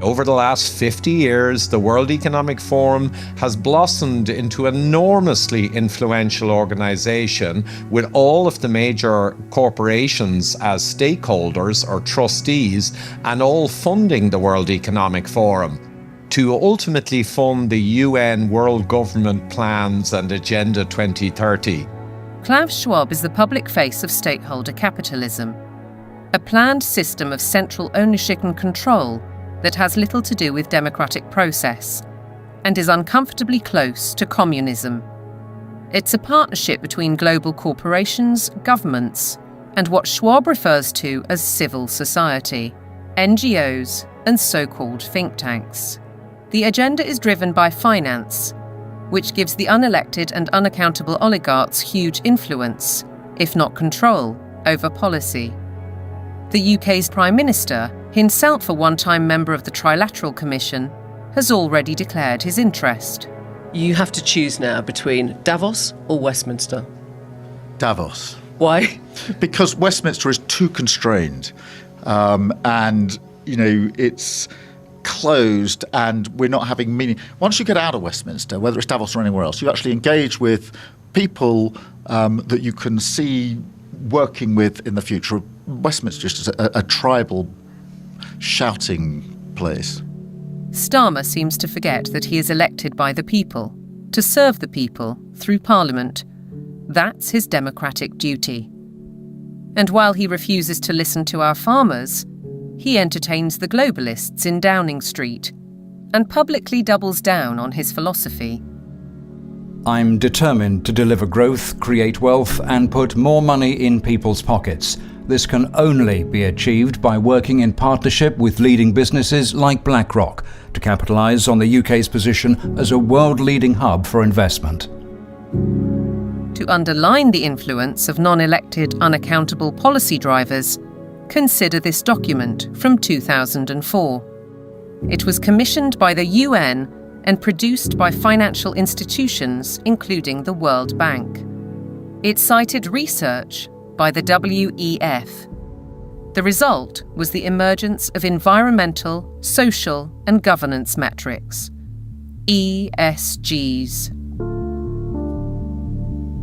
Over the last 50 years, the World Economic Forum has blossomed into an enormously influential organization with all of the major corporations as stakeholders or trustees and all funding the World Economic Forum to ultimately fund the UN World Government Plans and Agenda 2030. Klaus Schwab is the public face of stakeholder capitalism, a planned system of central ownership and control that has little to do with democratic process and is uncomfortably close to communism. It's a partnership between global corporations, governments, and what Schwab refers to as civil society, NGOs, and so-called think tanks. The agenda is driven by finance, which gives the unelected and unaccountable oligarchs huge influence, if not control, over policy. The UK's Prime Minister, himself a one-time member of the Trilateral Commission, has already declared his interest. You have to choose now between Davos or Westminster. Davos. Why? Because Westminster is too constrained, and it's closed, and we're not having meaning. Once you get out of Westminster, whether it's Davos or anywhere else, you actually engage with people that you can see working with in the future. Westminster is just a tribal shouting place. Starmer seems to forget that he is elected by the people, to serve the people through Parliament. That's his democratic duty. And while he refuses to listen to our farmers, he entertains the globalists in Downing Street and publicly doubles down on his philosophy. I'm determined to deliver growth, create wealth, and put more money in people's pockets. This can only be achieved by working in partnership with leading businesses like BlackRock to capitalise on the UK's position as a world-leading hub for investment. To underline the influence of non-elected, unaccountable policy drivers, consider this document from 2004. It was commissioned by the UN and produced by financial institutions, including the World Bank. It cited research by the WEF. The result was the emergence of environmental, social, and governance metrics, ESGs.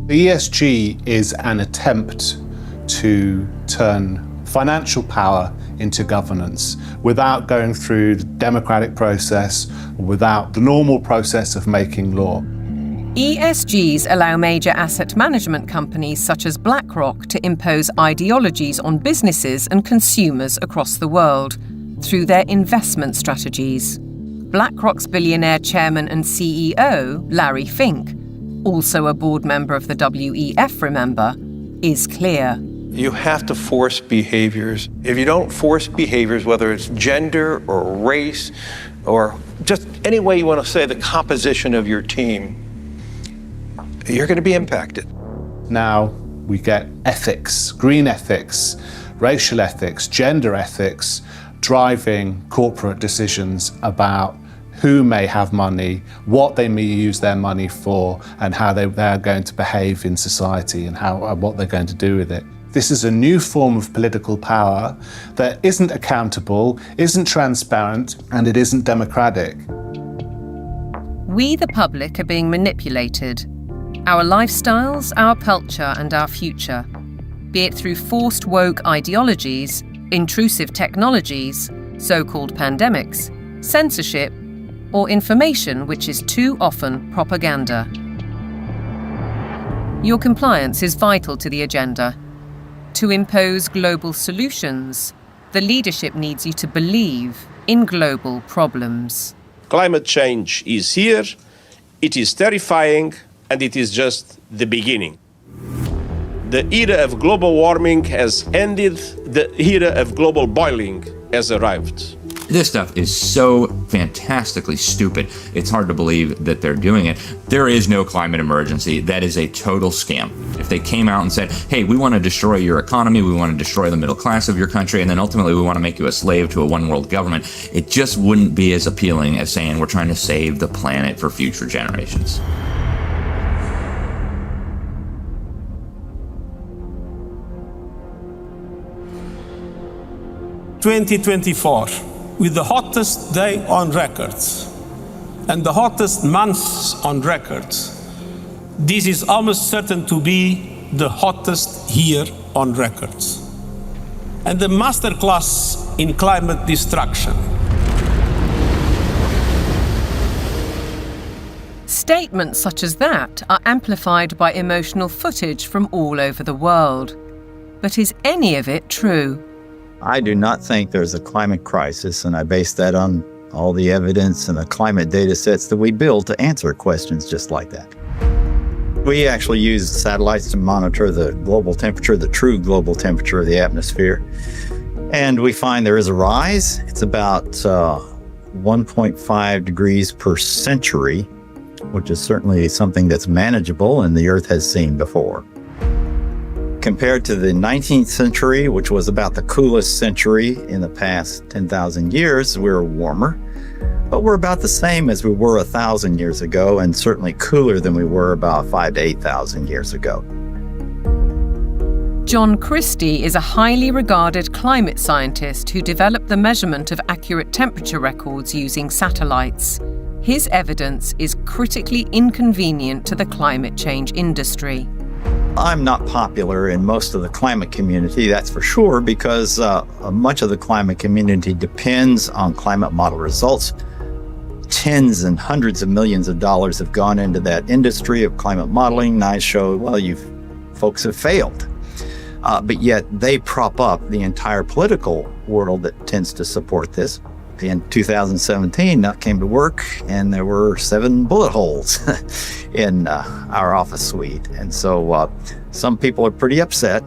The ESG is an attempt to turn financial power into governance without going through the democratic process, without the normal process of making law. ESGs allow major asset management companies such as BlackRock to impose ideologies on businesses and consumers across the world through their investment strategies. BlackRock's billionaire chairman and CEO, Larry Fink, also a board member of the WEF, remember, is clear. You have to force behaviors. If you don't force behaviors, whether it's gender or race or just any way you want to say the composition of your team, you're going to be impacted. Now we get ethics, green ethics, racial ethics, gender ethics, driving corporate decisions about who may have money, what they may use their money for, and how they're going to behave in society and what they're going to do with it. This is a new form of political power that isn't accountable, isn't transparent, and it isn't democratic. We, the public, are being manipulated. Our lifestyles, our culture, and our future, be it through forced woke ideologies, intrusive technologies, so-called pandemics, censorship, or information which is too often propaganda. Your compliance is vital to the agenda. To impose global solutions, the leadership needs you to believe in global problems. Climate change is here, it is terrifying, and it is just the beginning. The era of global warming has ended, the era of global boiling has arrived. This stuff is so fantastically stupid. It's hard to believe that they're doing it. There is no climate emergency. That is a total scam. If they came out and said, hey, we want to destroy your economy, we want to destroy the middle class of your country, and then ultimately we want to make you a slave to a one world government, it just wouldn't be as appealing as saying we're trying to save the planet for future generations. ...2024, with the hottest day on record and the hottest months on record, this is almost certain to be the hottest year on record. And the masterclass in climate destruction. Statements such as that are amplified by emotional footage from all over the world. But is any of it true? I do not think there's a climate crisis, and I base that on all the evidence and the climate data sets that we build to answer questions just like that. We actually use satellites to monitor the global temperature, the true global temperature of the atmosphere. And we find there is a rise. It's about 1.5 degrees per century, which is certainly something that's manageable and the Earth has seen before. Compared to the 19th century, which was about the coolest century in the past 10,000 years, we're warmer. But we're about the same as we were 1,000 years ago, and certainly cooler than we were about 5,000 to 8,000 years ago. John Christie is a highly regarded climate scientist who developed the measurement of accurate temperature records using satellites. His evidence is critically inconvenient to the climate change industry. I'm not popular in most of the climate community, that's for sure, because much of the climate community depends on climate model results. Tens and hundreds of millions of dollars have gone into that industry of climate modeling, and I show, well, you folks have failed. But yet they prop up the entire political world that tends to support this. In 2017, I came to work and there were 7 bullet holes in our office suite. And so some people are pretty upset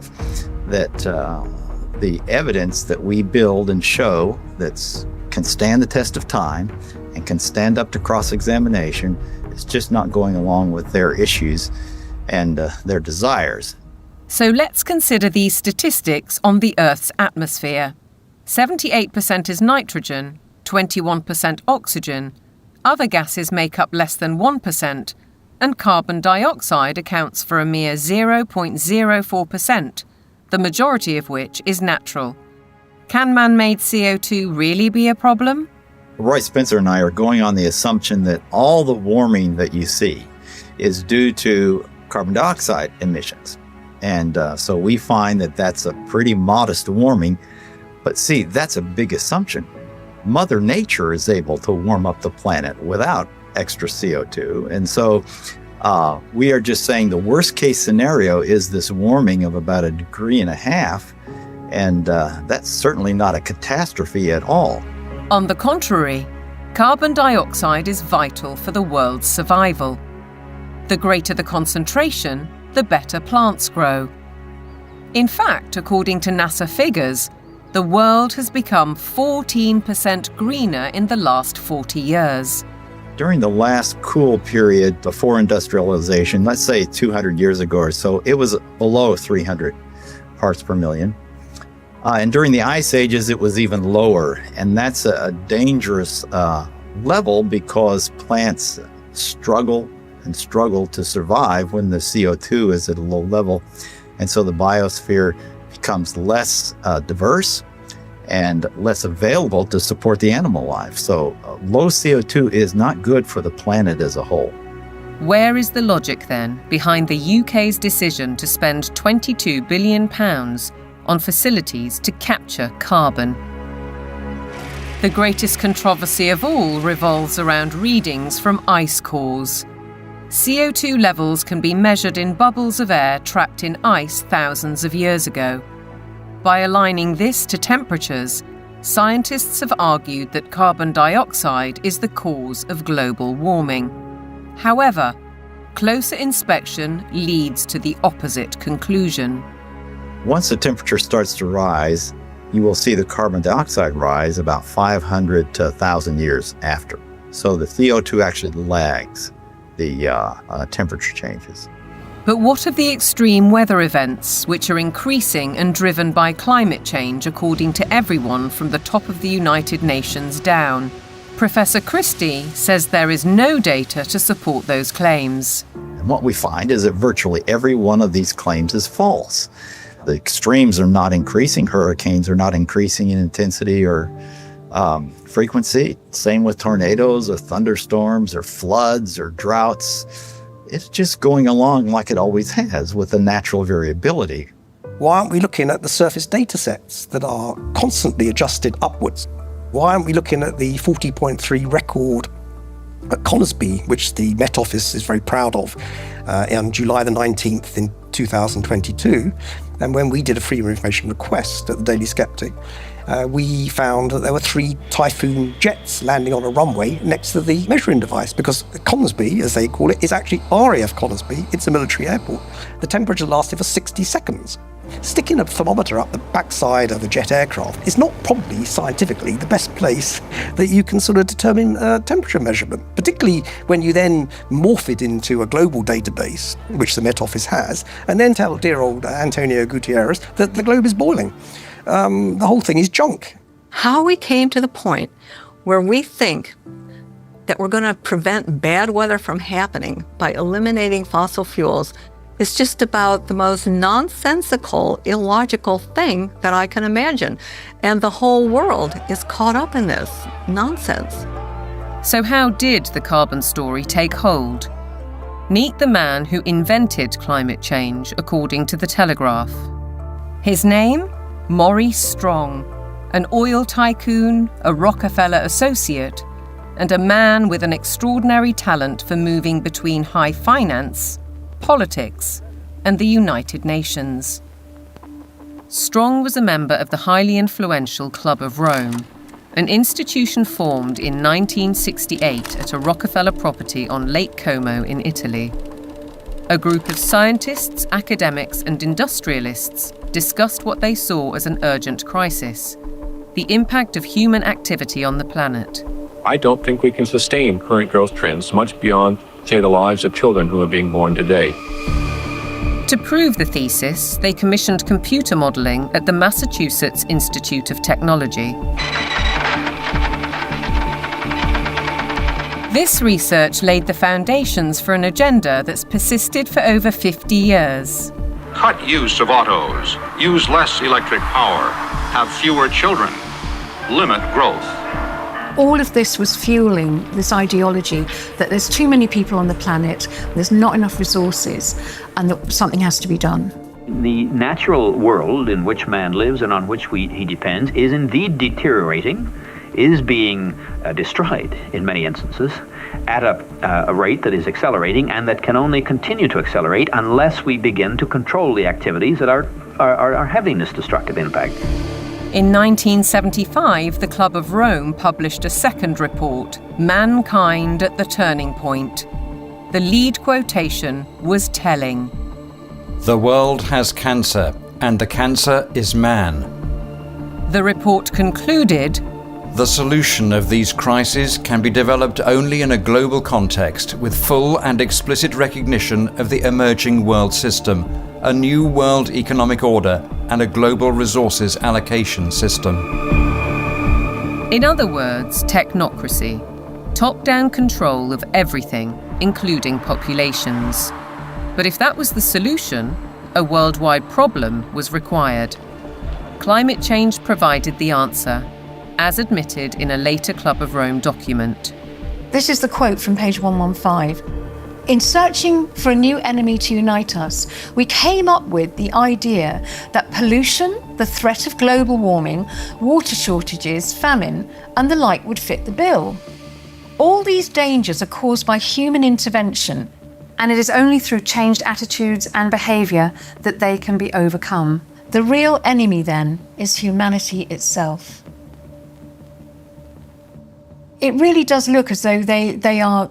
that the evidence that we build and show that can stand the test of time and can stand up to cross-examination is just not going along with their issues and their desires. So let's consider these statistics on the Earth's atmosphere. 78% is nitrogen, 21% oxygen, other gases make up less than 1%, and carbon dioxide accounts for a mere 0.04%, the majority of which is natural. Can man-made CO2 really be a problem? Roy Spencer and I are going on the assumption that all the warming that you see is due to carbon dioxide emissions. And so we find that that's a pretty modest warming. But see, that's a big assumption. Mother Nature is able to warm up the planet without extra CO2. And so we are just saying the worst case scenario is this warming of about 1.5 degrees. And that's certainly not a catastrophe at all. On the contrary, carbon dioxide is vital for the world's survival. The greater the concentration, the better plants grow. In fact, according to NASA figures, the world has become 14% greener in the last 40 years. During the last cool period before industrialization, let's say 200 years ago or so, it was below 300 parts per million. And during the ice ages, it was even lower. And that's a dangerous level because plants struggle to survive when the CO2 is at a low level. And so the biosphere becomes less diverse and less available to support the animal life. So low CO2 is not good for the planet as a whole. Where is the logic then behind the UK's decision to spend £22 billion on facilities to capture carbon? The greatest controversy of all revolves around readings from ice cores. CO2 levels can be measured in bubbles of air trapped in ice thousands of years ago. By aligning this to temperatures, scientists have argued that carbon dioxide is the cause of global warming. However, closer inspection leads to the opposite conclusion. Once the temperature starts to rise, you will see the carbon dioxide rise about 500 to 1,000 years after. So the CO2 actually lags the temperature changes. But what of the extreme weather events, which are increasing and driven by climate change, according to everyone from the top of the United Nations down? Professor Christie says there is no data to support those claims. And what we find is that virtually every one of these claims is false. The extremes are not increasing. Hurricanes are not increasing in intensity or frequency. Same with tornadoes or thunderstorms or floods or droughts. It's just going along like it always has with the natural variability. Why aren't we looking at the surface data sets that are constantly adjusted upwards? Why aren't we looking at the 40.3 record at Conisbee, which the Met Office is very proud of, on July the 19th in 2022? And when we did a freedom of information request at the Daily Sceptic, we found that there were 3 Typhoon jets landing on a runway next to the measuring device, because Conisbee, as they call it, is actually RAF Conisbee. It's a military airport. The temperature lasted for 60 seconds. Sticking a thermometer up the backside of a jet aircraft is not probably scientifically the best place that you can sort of determine temperature measurement, particularly when you then morph it into a global database, which the Met Office has, and then tell dear old Antonio Gutierrez that the globe is boiling. The whole thing is junk. How we came to the point where we think that we're going to prevent bad weather from happening by eliminating fossil fuels is just about the most nonsensical, illogical thing that I can imagine. And the whole world is caught up in this nonsense. So how did the carbon story take hold? Meet the man who invented climate change, according to The Telegraph. His name? Maurice Strong, an oil tycoon, a Rockefeller associate, and a man with an extraordinary talent for moving between high finance, politics, and the United Nations. Strong was a member of the highly influential Club of Rome, an institution formed in 1968 at a Rockefeller property on Lake Como in Italy. A group of scientists, academics, and industrialists discussed what they saw as an urgent crisis: the impact of human activity on the planet. I don't think we can sustain current growth trends much beyond, say, the lives of children who are being born today. To prove the thesis, they commissioned computer modelling at the Massachusetts Institute of Technology. This research laid the foundations for an agenda that's persisted for over 50 years. Cut use of autos, use less electric power, have fewer children, limit growth. All of this was fueling this ideology that there's too many people on the planet, there's not enough resources, and that something has to be done. The natural world in which man lives and on which he depends is indeed deteriorating, is being destroyed in many instances at a rate that is accelerating and that can only continue to accelerate unless we begin to control the activities that are having this destructive impact. In 1975, the Club of Rome published a second report, Mankind at the Turning Point. The lead quotation was telling. The world has cancer, and the cancer is man. The report concluded, the solution of these crises can be developed only in a global context with full and explicit recognition of the emerging world system, a new world economic order, and a global resources allocation system. In other words, technocracy, top-down control of everything, including populations. But if that was the solution, a worldwide problem was required. Climate change provided the answer, as admitted in a later Club of Rome document. This is the quote from page 115. In searching for a new enemy to unite us, we came up with the idea that pollution, the threat of global warming, water shortages, famine, and the like would fit the bill. All these dangers are caused by human intervention, and it is only through changed attitudes and behaviour that they can be overcome. The real enemy, then, is humanity itself. It really does look as though they are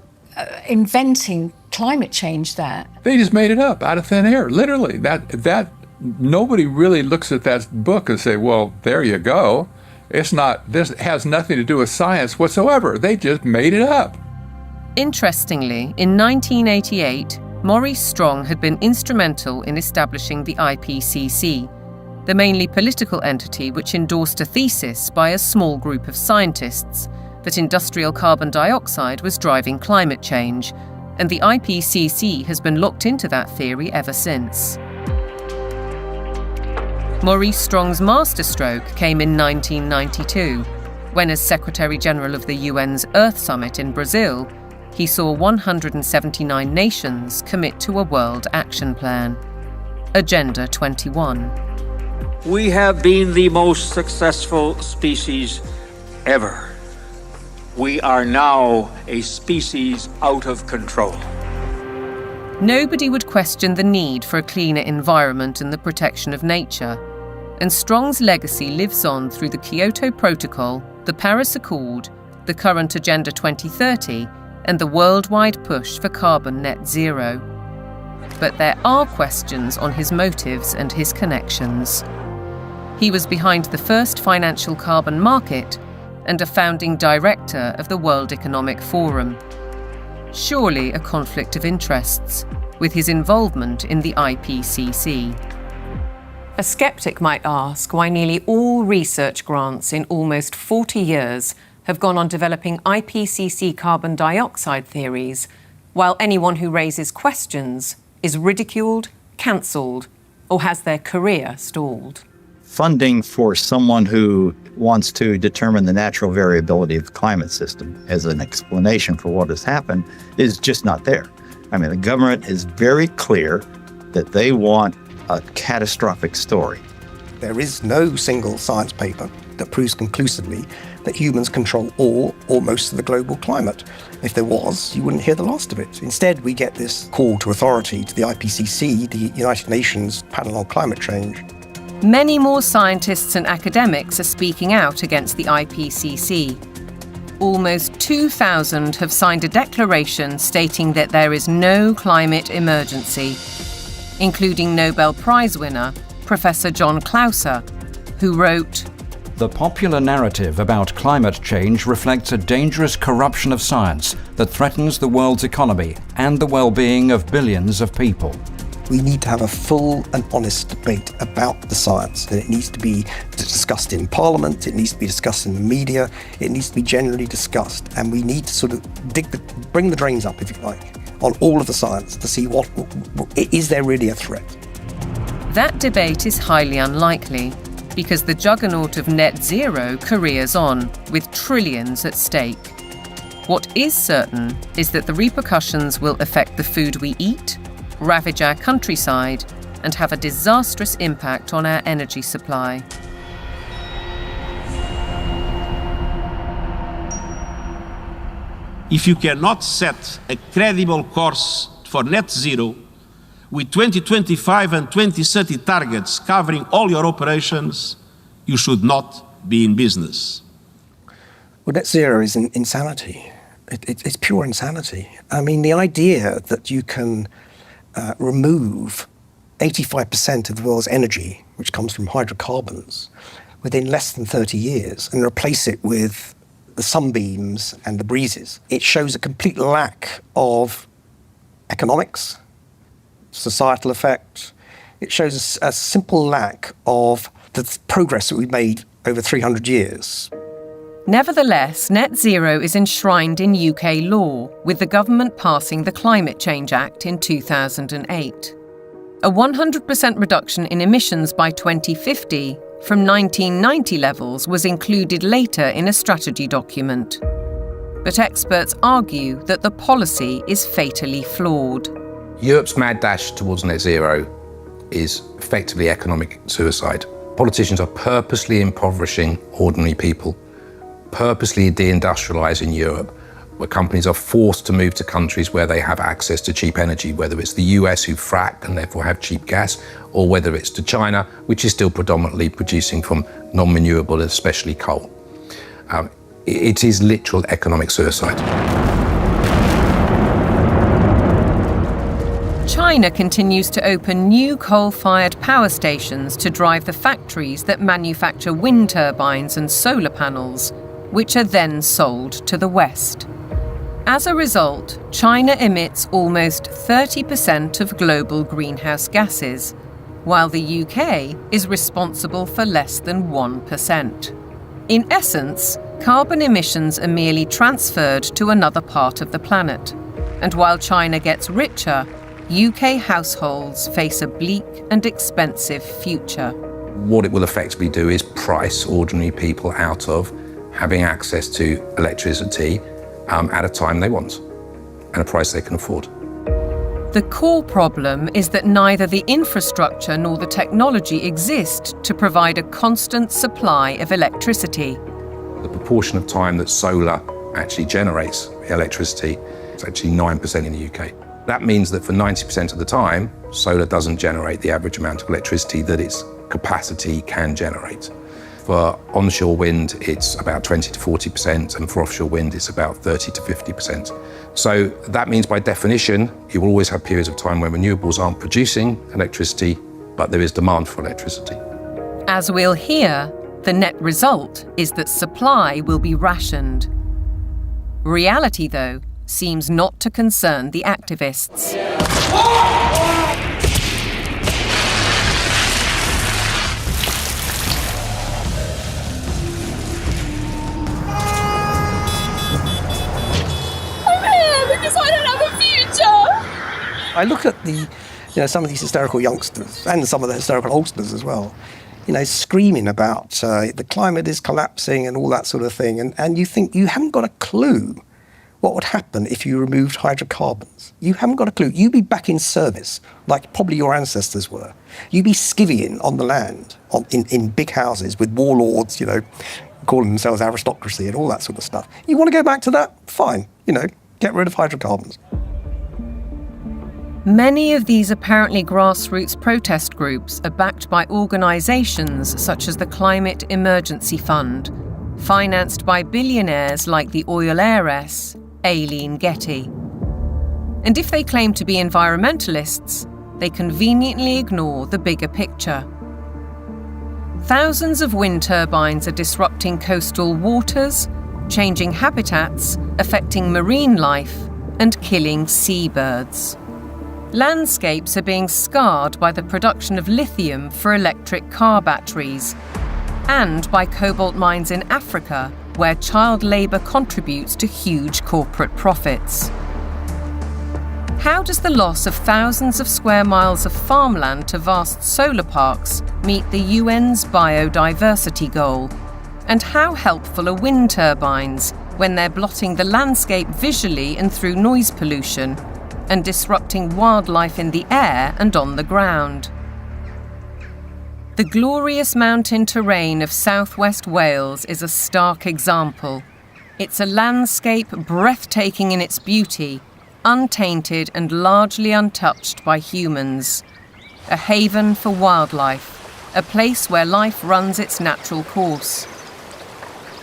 inventing climate change there. They just made it up out of thin air, literally. That nobody really looks at that book and say, well, there you go. This has nothing to do with science whatsoever. They just made it up. Interestingly, in 1988, Maurice Strong had been instrumental in establishing the IPCC, the mainly political entity which endorsed a thesis by a small group of scientists that industrial carbon dioxide was driving climate change, and the IPCC has been locked into that theory ever since. Maurice Strong's masterstroke came in 1992, when as Secretary-General of the UN's Earth Summit in Brazil, he saw 179 nations commit to a World Action Plan, Agenda 21. We have been the most successful species ever. We are now a species out of control. Nobody would question the need for a cleaner environment and the protection of nature, and Strong's legacy lives on through the Kyoto Protocol, the Paris Accord, the current Agenda 2030, and the worldwide push for carbon net zero. But there are questions on his motives and his connections. He was behind the first financial carbon market and a founding director of the World Economic Forum. Surely a conflict of interests with his involvement in the IPCC. A skeptic might ask why nearly all research grants in almost 40 years have gone on developing IPCC carbon dioxide theories, while anyone who raises questions is ridiculed, cancelled, or has their career stalled. Funding for someone who wants to determine the natural variability of the climate system as an explanation for what has happened is just not there. I mean, the government is very clear that they want a catastrophic story. There is no single science paper that proves conclusively that humans control all or most of the global climate. If there was, you wouldn't hear the last of it. Instead, we get this call to authority to the IPCC, the United Nations Panel on Climate Change. Many more scientists and academics are speaking out against the IPCC. Almost 2,000 have signed a declaration stating that there is no climate emergency, including Nobel Prize winner Professor John Clauser, who wrote, "The popular narrative about climate change reflects a dangerous corruption of science that threatens the world's economy and the well-being of billions of people." We need to have a full and honest debate about the science, and it needs to be discussed in Parliament, it needs to be discussed in the media, it needs to be generally discussed, and we need to sort of bring the drains up, if you like, on all of the science to see what is there really a threat. That debate is highly unlikely, because the juggernaut of net zero careers on, with trillions at stake. What is certain is that the repercussions will affect the food we eat, ravage our countryside, and have a disastrous impact on our energy supply. If you cannot set a credible course for net zero, with 2025 and 2030 targets covering all your operations, you should not be in business. Well, net zero is insanity. It's pure insanity. I mean, the idea that you can remove 85% of the world's energy, which comes from hydrocarbons, within less than 30 years and replace it with the sunbeams and the breezes. It shows a complete lack of economics, societal effect. It shows a simple lack of the progress that we've made over 300 years. Nevertheless, net zero is enshrined in UK law, with the government passing the Climate Change Act in 2008. A 100% reduction in emissions by 2050 from 1990 levels was included later in a strategy document. But experts argue that the policy is fatally flawed. Europe's mad dash towards net zero is effectively economic suicide. Politicians are purposely impoverishing ordinary people, purposely deindustrializing Europe, where companies are forced to move to countries where they have access to cheap energy, whether it's the US who frack and therefore have cheap gas, or whether it's to China, which is still predominantly producing from non-renewable, especially coal. It is literal economic suicide. China continues to open new coal-fired power stations to drive the factories that manufacture wind turbines and solar panels, which are then sold to the West. As a result, China emits almost 30% of global greenhouse gases, while the UK is responsible for less than 1%. In essence, carbon emissions are merely transferred to another part of the planet. And while China gets richer, UK households face a bleak and expensive future. What it will effectively do is price ordinary people out of having access to electricity at a time they want and a price they can afford. The core problem is that neither the infrastructure nor the technology exist to provide a constant supply of electricity. The proportion of time that solar actually generates electricity is actually 9% in the UK. That means that for 90% of the time, solar doesn't generate the average amount of electricity that its capacity can generate. For onshore wind, it's about 20 to 40%, and for offshore wind, it's about 30 to 50%. So that means by definition, you will always have periods of time when renewables aren't producing electricity, but there is demand for electricity. As we'll hear, the net result is that supply will be rationed. Reality, though, seems not to concern the activists. I look at some of these hysterical youngsters and some of the hysterical oldsters as well, screaming about the climate is collapsing and all that sort of thing. And you think you haven't got a clue what would happen if you removed hydrocarbons. You haven't got a clue. You'd be back in service, like probably your ancestors were. You'd be skivvying on the land, in big houses with warlords, calling themselves aristocracy and all that sort of stuff. You want to go back to that? Fine, get rid of hydrocarbons. Many of these apparently grassroots protest groups are backed by organisations such as the Climate Emergency Fund, financed by billionaires like the oil heiress, Aileen Getty. And if they claim to be environmentalists, they conveniently ignore the bigger picture. Thousands of wind turbines are disrupting coastal waters, changing habitats, affecting marine life, and killing seabirds. Landscapes are being scarred by the production of lithium for electric car batteries, and by cobalt mines in Africa, where child labour contributes to huge corporate profits. How does the loss of thousands of square miles of farmland to vast solar parks meet the UN's biodiversity goal? And how helpful are wind turbines when they're blotting the landscape visually and through noise pollution, and disrupting wildlife in the air and on the ground? The glorious mountain terrain of southwest Wales is a stark example. It's a landscape breathtaking in its beauty, untainted and largely untouched by humans. A haven for wildlife, a place where life runs its natural course.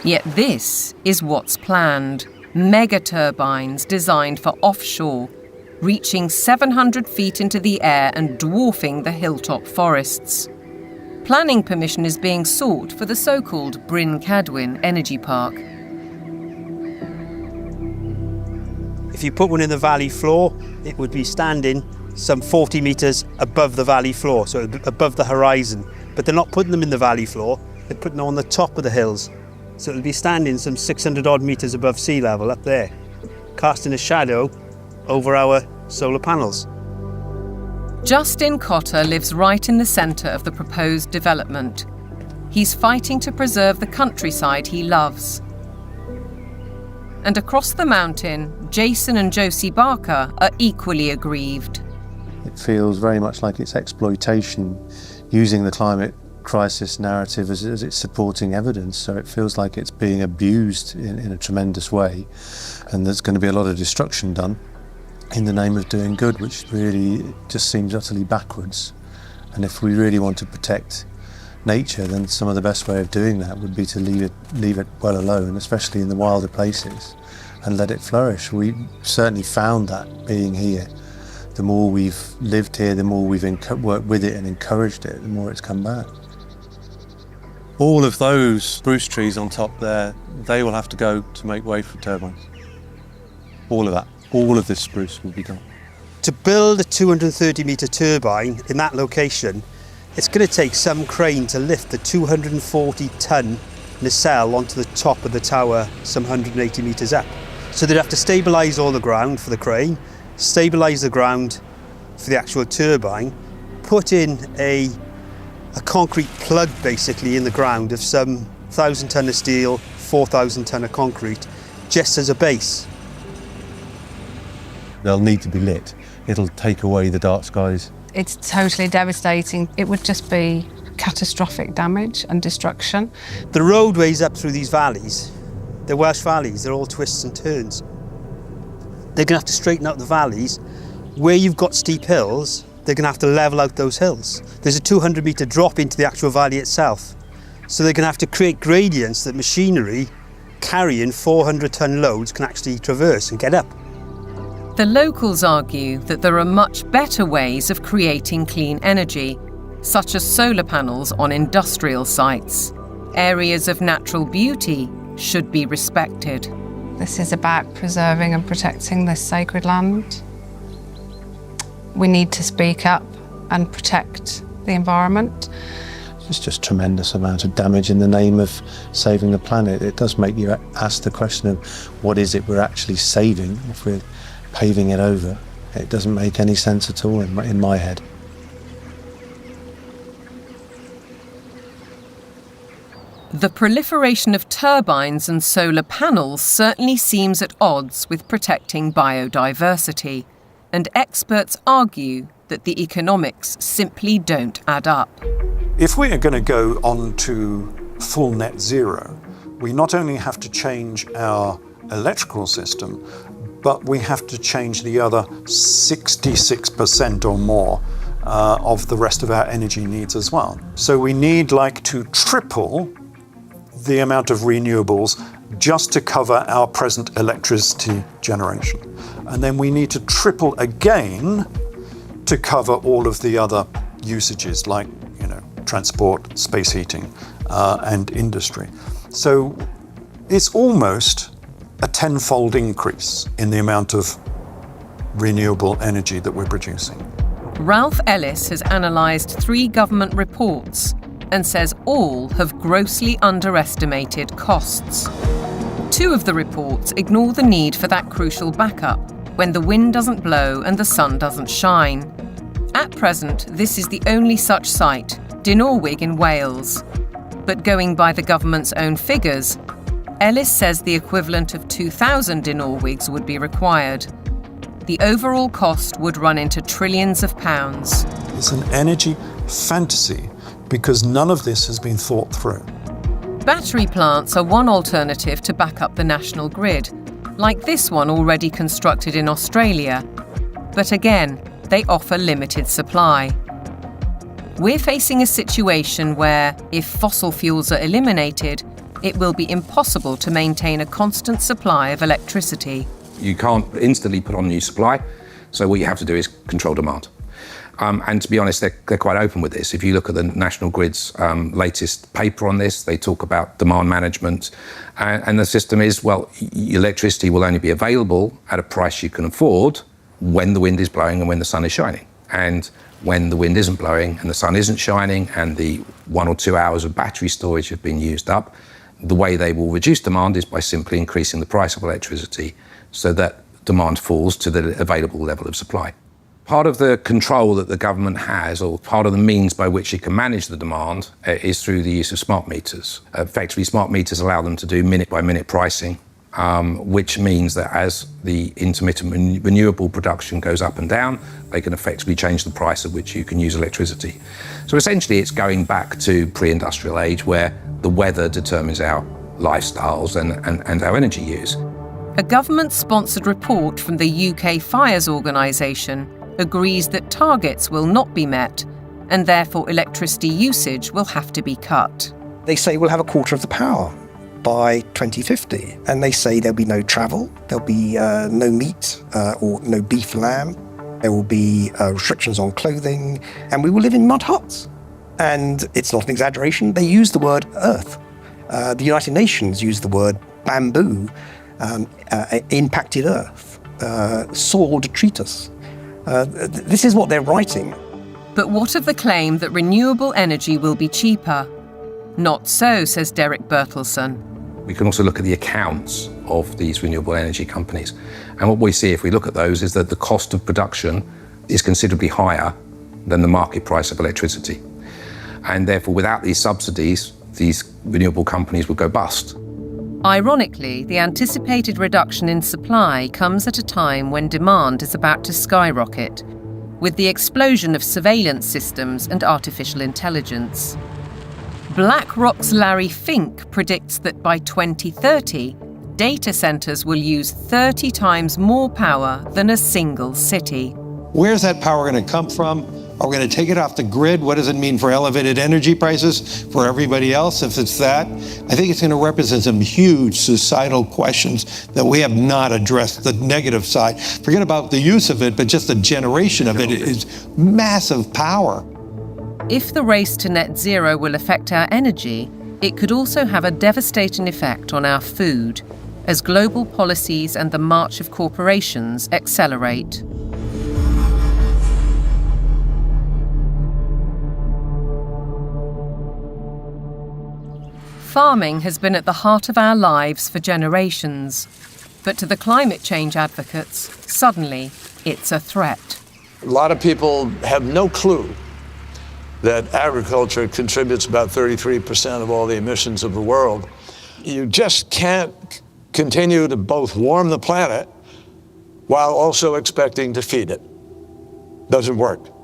Yet this is what's planned: mega turbines designed for offshore, reaching 700 feet into the air and dwarfing the hilltop forests. Planning permission is being sought for the so-called Bryn Cadwyn Energy Park. If you put one in the valley floor, it would be standing some 40 metres above the valley floor, so above the horizon. But they're not putting them in the valley floor, they're putting them on the top of the hills. So it'll be standing some 600 odd metres above sea level up there, casting a shadow over our solar panels. Justin Cotter lives right in the centre of the proposed development. He's fighting to preserve the countryside he loves. And across the mountain, Jason and Josie Barker are equally aggrieved. It feels very much like it's exploitation, using the climate crisis narrative as its supporting evidence. So it feels like it's being abused in a tremendous way, and there's going to be a lot of destruction done in the name of doing good, which really just seems utterly backwards. And if we really want to protect nature, then some of the best way of doing that would be to leave it well alone, especially in the wilder places, and let it flourish. We certainly found that being here, The more we've lived here, the more we've worked with it and encouraged it, the more it's come back. All of those spruce trees on top there, they will have to go to make way for turbines. All of that, all of this spruce will be gone. To build a 230-metre turbine in that location, it's going to take some crane to lift the 240-tonne nacelle onto the top of the tower some 180 metres up. So they'd have to stabilise all the ground for the crane, stabilise the ground for the actual turbine, put in a concrete plug basically in the ground of some 1,000 tonne of steel, 4,000 tonne of concrete, just as a base. They'll need to be lit. It'll take away the dark skies. It's totally devastating. It would just be catastrophic damage and destruction. The roadways up through these valleys, they're Welsh valleys, they're all twists and turns. They're going to have to straighten out the valleys. Where you've got steep hills, they're going to have to level out those hills. There's a 200-metre drop into the actual valley itself. So they're going to have to create gradients that machinery carrying 400-tonne loads can actually traverse and get up. The locals argue that there are much better ways of creating clean energy, such as solar panels on industrial sites. Areas of natural beauty should be respected. This is about preserving and protecting this sacred land. We need to speak up and protect the environment. It's just tremendous amount of damage in the name of saving the planet. It does make you ask the question of what is it we're actually saving if we're paving it over. It doesn't make any sense at all in my head. The proliferation of turbines and solar panels certainly seems at odds with protecting biodiversity, and experts argue that the economics simply don't add up. If we are going to go on to full net zero, we not only have to change our electrical system, but we have to change the other 66% or more of the rest of our energy needs as well. So we need to triple the amount of renewables just to cover our present electricity generation. And then we need to triple again to cover all of the other usages like, transport, space heating, and industry. So it's almost a tenfold increase in the amount of renewable energy that we're producing. Ralph Ellis has analysed 3 government reports and says all have grossly underestimated costs. 2 of the reports ignore the need for that crucial backup when the wind doesn't blow and the sun doesn't shine. At present, this is the only such site, Dinorwig in Wales. But going by the government's own figures, Ellis says the equivalent of 2,000 Dinorwigs would be required. The overall cost would run into trillions of pounds. It's an energy fantasy because none of this has been thought through. Battery plants are one alternative to back up the national grid, like this one already constructed in Australia. But again, they offer limited supply. We're facing a situation where, if fossil fuels are eliminated, it will be impossible to maintain a constant supply of electricity. You can't instantly put on new supply, so what you have to do is control demand. And to be honest, they're quite open with this. If you look at the National Grid's latest paper on this, they talk about demand management. And the system is, electricity will only be available at a price you can afford when the wind is blowing and when the sun is shining. And when the wind isn't blowing and the sun isn't shining and the 1 or 2 hours of battery storage have been used up, the way they will reduce demand is by simply increasing the price of electricity so that demand falls to the available level of supply. Part of the control that the government has, or part of the means by which it can manage the demand, is through the use of smart meters. Effectively, smart meters allow them to do minute-by-minute pricing, which means that as the intermittent renewable production goes up and down, they can effectively change the price at which you can use electricity. So essentially, it's going back to pre-industrial age where the weather determines our lifestyles and our energy use. A government-sponsored report from the UK Fires Organisation agrees that targets will not be met and therefore electricity usage will have to be cut. They say we'll have a quarter of the power by 2050, and they say there'll be no travel, there'll be no meat or no beef lamb. There will be restrictions on clothing, and we will live in mud huts. And it's not an exaggeration, they use the word earth. The United Nations use the word bamboo, impacted earth, soil detritus. This is what they're writing. But what of the claim that renewable energy will be cheaper? Not so, says Derek Bertelsen. We can also look at the accounts of these renewable energy companies. And what we see if we look at those is that the cost of production is considerably higher than the market price of electricity. And therefore, without these subsidies, these renewable companies would go bust. Ironically, the anticipated reduction in supply comes at a time when demand is about to skyrocket, with the explosion of surveillance systems and artificial intelligence. BlackRock's Larry Fink predicts that by 2030, data centers will use 30 times more power than a single city. Where's that power going to come from? Are we going to take it off the grid? What does it mean for elevated energy prices for everybody else if it's that? I think it's going to represent some huge societal questions that we have not addressed, the negative side. Forget about the use of it, but just the generation of it is massive power. If the race to net zero will affect our energy, it could also have a devastating effect on our food, as global policies and the march of corporations accelerate. Farming has been at the heart of our lives for generations, but to the climate change advocates, suddenly it's a threat. A lot of people have no clue that agriculture contributes about 33% of all the emissions of the world. You just can't continue to both warm the planet while also expecting to feed it. Doesn't work.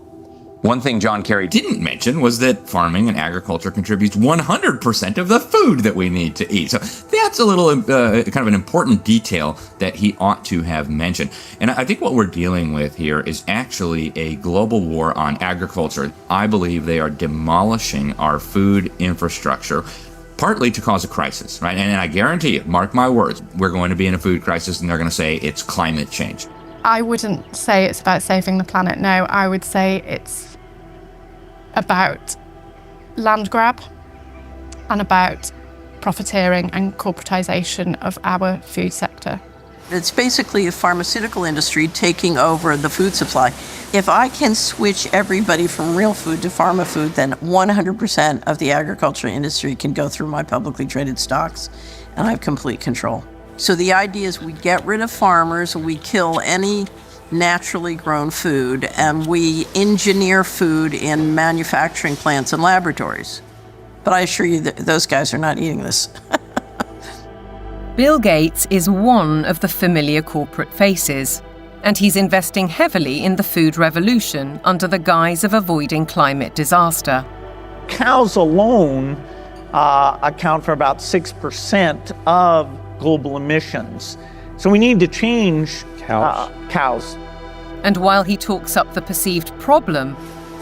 One thing John Kerry didn't mention was that farming and agriculture contributes 100% of the food that we need to eat. So that's a little kind of an important detail that he ought to have mentioned. And I think what we're dealing with here is actually a global war on agriculture. I believe they are demolishing our food infrastructure, partly to cause a crisis, right? And I guarantee you, mark my words, we're going to be in a food crisis and they're going to say it's climate change. I wouldn't say it's about saving the planet, no. I would say it's about land grab and about profiteering and corporatization of our food sector. It's basically a pharmaceutical industry taking over the food supply. If I can switch everybody from real food to pharma food, then 100% of the agriculture industry can go through my publicly traded stocks, and I have complete control. So the idea is we get rid of farmers, we kill any naturally grown food, and we engineer food in manufacturing plants and laboratories. But I assure you that those guys are not eating this. Bill Gates is one of the familiar corporate faces, and he's investing heavily in the food revolution under the guise of avoiding climate disaster. Cows alone account for about 6% of global emissions. So we need to change cows. And while he talks up the perceived problem,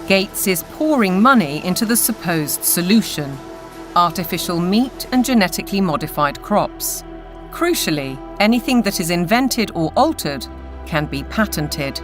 Gates is pouring money into the supposed solution: artificial meat and genetically modified crops. Crucially, anything that is invented or altered can be patented.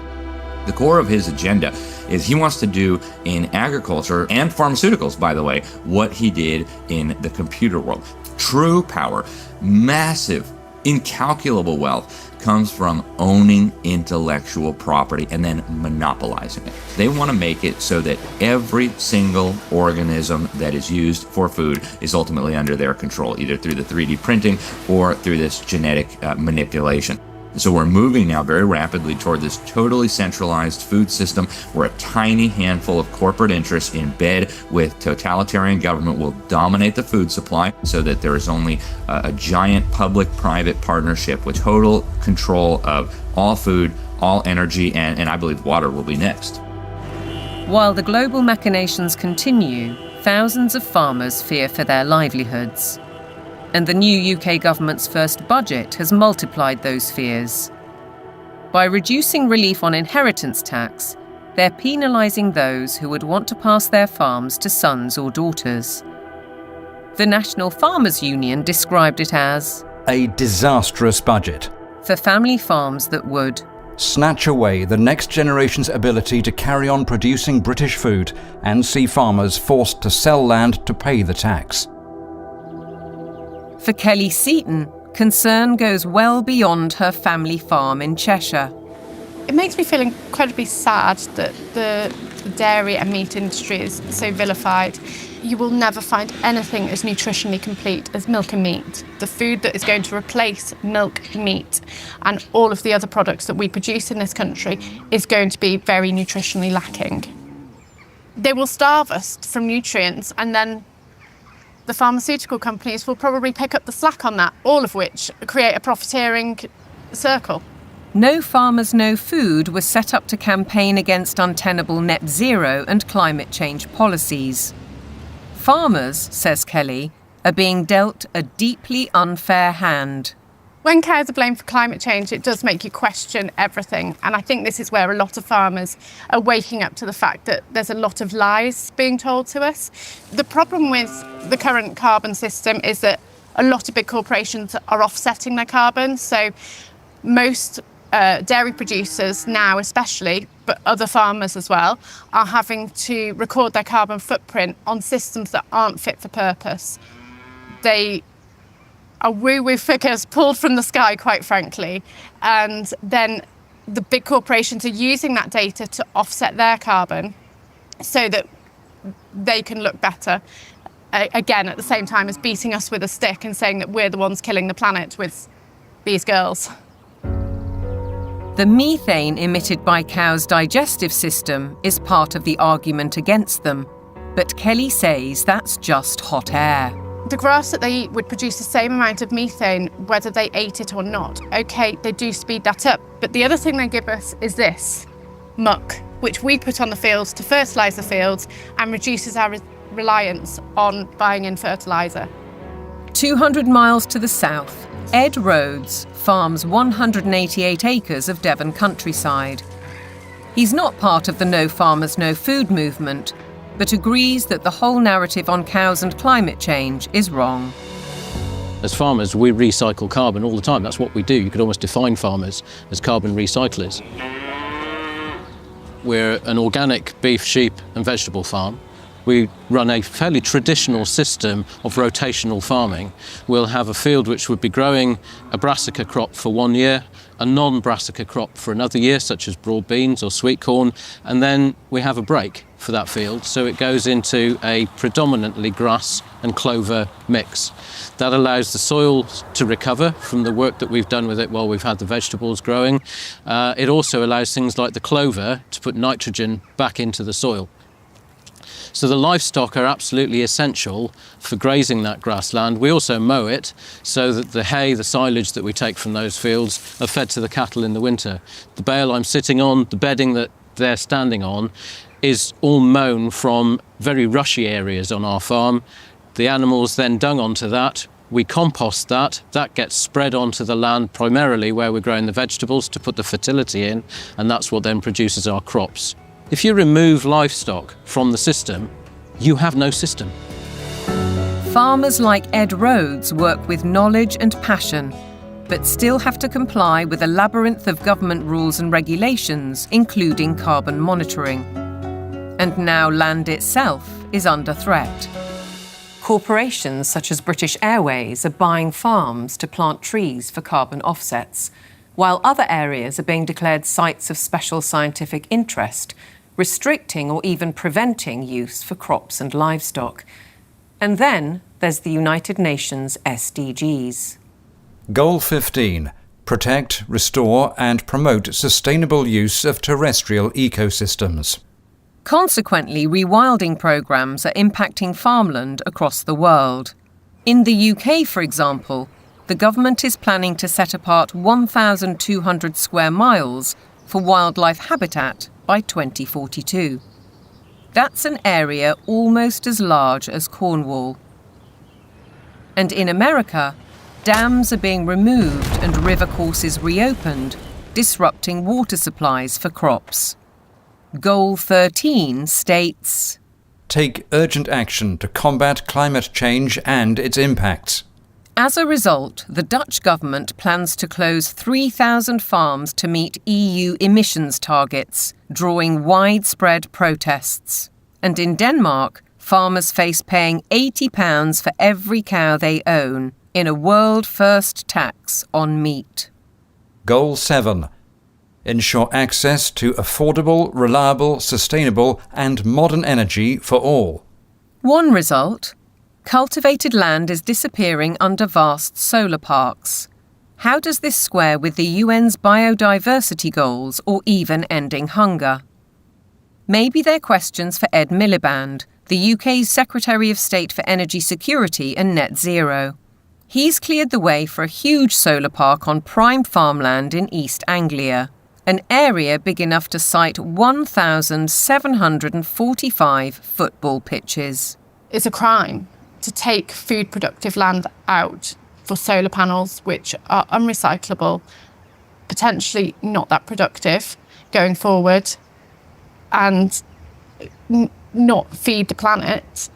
The core of his agenda is he wants to do in agriculture and pharmaceuticals, by the way, what he did in the computer world. True power, massive, incalculable wealth comes from owning intellectual property and then monopolizing it. They want to make it so that every single organism that is used for food is ultimately under their control, either through the 3D printing or through this genetic manipulation. So we're moving now very rapidly toward this totally centralized food system where a tiny handful of corporate interests in bed with totalitarian government will dominate the food supply so that there is only a giant public-private partnership with total control of all food, all energy, and I believe water will be next. While the global machinations continue, thousands of farmers fear for their livelihoods. And the new UK government's first budget has multiplied those fears. By reducing relief on inheritance tax, they're penalising those who would want to pass their farms to sons or daughters. The National Farmers Union described it as a disastrous budget for family farms that would snatch away the next generation's ability to carry on producing British food and see farmers forced to sell land to pay the tax. For Kelly Seaton, concern goes well beyond her family farm in Cheshire. It makes me feel incredibly sad that the dairy and meat industry is so vilified. You will never find anything as nutritionally complete as milk and meat. The food that is going to replace milk, meat, and all of the other products that we produce in this country is going to be very nutritionally lacking. They will starve us from nutrients, and then the pharmaceutical companies will probably pick up the slack on that, all of which create a profiteering circle. No Farmers, No Food was set up to campaign against untenable net zero and climate change policies. Farmers, says Kelly, are being dealt a deeply unfair hand. When cows are blamed for climate change, it does make you question everything. And I think this is where a lot of farmers are waking up to the fact that there's a lot of lies being told to us. The problem with the current carbon system is that a lot of big corporations are offsetting their carbon. So most dairy producers now especially, but other farmers as well, are having to record their carbon footprint on systems that aren't fit for purpose. They are woo-woo figures pulled from the sky, quite frankly, and then the big corporations are using that data to offset their carbon so that they can look better, again, at the same time as beating us with a stick and saying that we're the ones killing the planet with these girls. The methane emitted by cows' digestive system is part of the argument against them, but Kelly says that's just hot air. The grass that they eat would produce the same amount of methane whether they ate it or not. OK, they do speed that up, but the other thing they give us is this, muck, which we put on the fields to fertilise the fields and reduces our reliance on buying in fertiliser. 200 miles to the south, Ed Rhodes farms 188 acres of Devon countryside. He's not part of the No Farmers, No Food movement, but agrees that the whole narrative on cows and climate change is wrong. As farmers, we recycle carbon all the time. That's what we do. You could almost define farmers as carbon recyclers. We're an organic beef, sheep and vegetable farm. We run a fairly traditional system of rotational farming. We'll have a field which would be growing a brassica crop for 1 year, a non-brassica crop for another year, such as broad beans or sweet corn, and then we have a break for that field, so it goes into a predominantly grass and clover mix. That allows the soil to recover from the work that we've done with it while we've had the vegetables growing. It also allows things like the clover to put nitrogen back into the soil. So the livestock are absolutely essential for grazing that grassland. We also mow it so that the hay, the silage that we take from those fields are fed to the cattle in the winter. The bale I'm sitting on, the bedding that they're standing on, is all mown from very rushy areas on our farm. The animals then dung onto that. We compost that. That gets spread onto the land primarily where we're growing the vegetables to put the fertility in, and that's what then produces our crops. If you remove livestock from the system, you have no system. Farmers like Ed Rhodes work with knowledge and passion, but still have to comply with a labyrinth of government rules and regulations, including carbon monitoring. And now land itself is under threat. Corporations such as British Airways are buying farms to plant trees for carbon offsets, while other areas are being declared sites of special scientific interest, restricting or even preventing use for crops and livestock. And then there's the United Nations SDGs. Goal 15. Protect, restore and promote sustainable use of terrestrial ecosystems. Consequently, rewilding programmes are impacting farmland across the world. In the UK, for example, the government is planning to set apart 1,200 square miles for wildlife habitat by 2042. That's an area almost as large as Cornwall. And in America, dams are being removed and river courses reopened, disrupting water supplies for crops. Goal 13 states, take urgent action to combat climate change and its impacts. As a result, the Dutch government plans to close 3,000 farms to meet EU emissions targets, drawing widespread protests. And in Denmark, farmers face paying £80 for every cow they own in a world-first tax on meat. Goal 7. Ensure access to affordable, reliable, sustainable and modern energy for all. One result: cultivated land is disappearing under vast solar parks. How does this square with the UN's biodiversity goals or even ending hunger? Maybe they're questions for Ed Miliband, the UK's Secretary of State for Energy Security and Net Zero. He's cleared the way for a huge solar park on prime farmland in East Anglia, an area big enough to site 1,745 football pitches. It's a crime to take food productive land out for solar panels, which are unrecyclable, potentially not that productive going forward, and not feed the planet.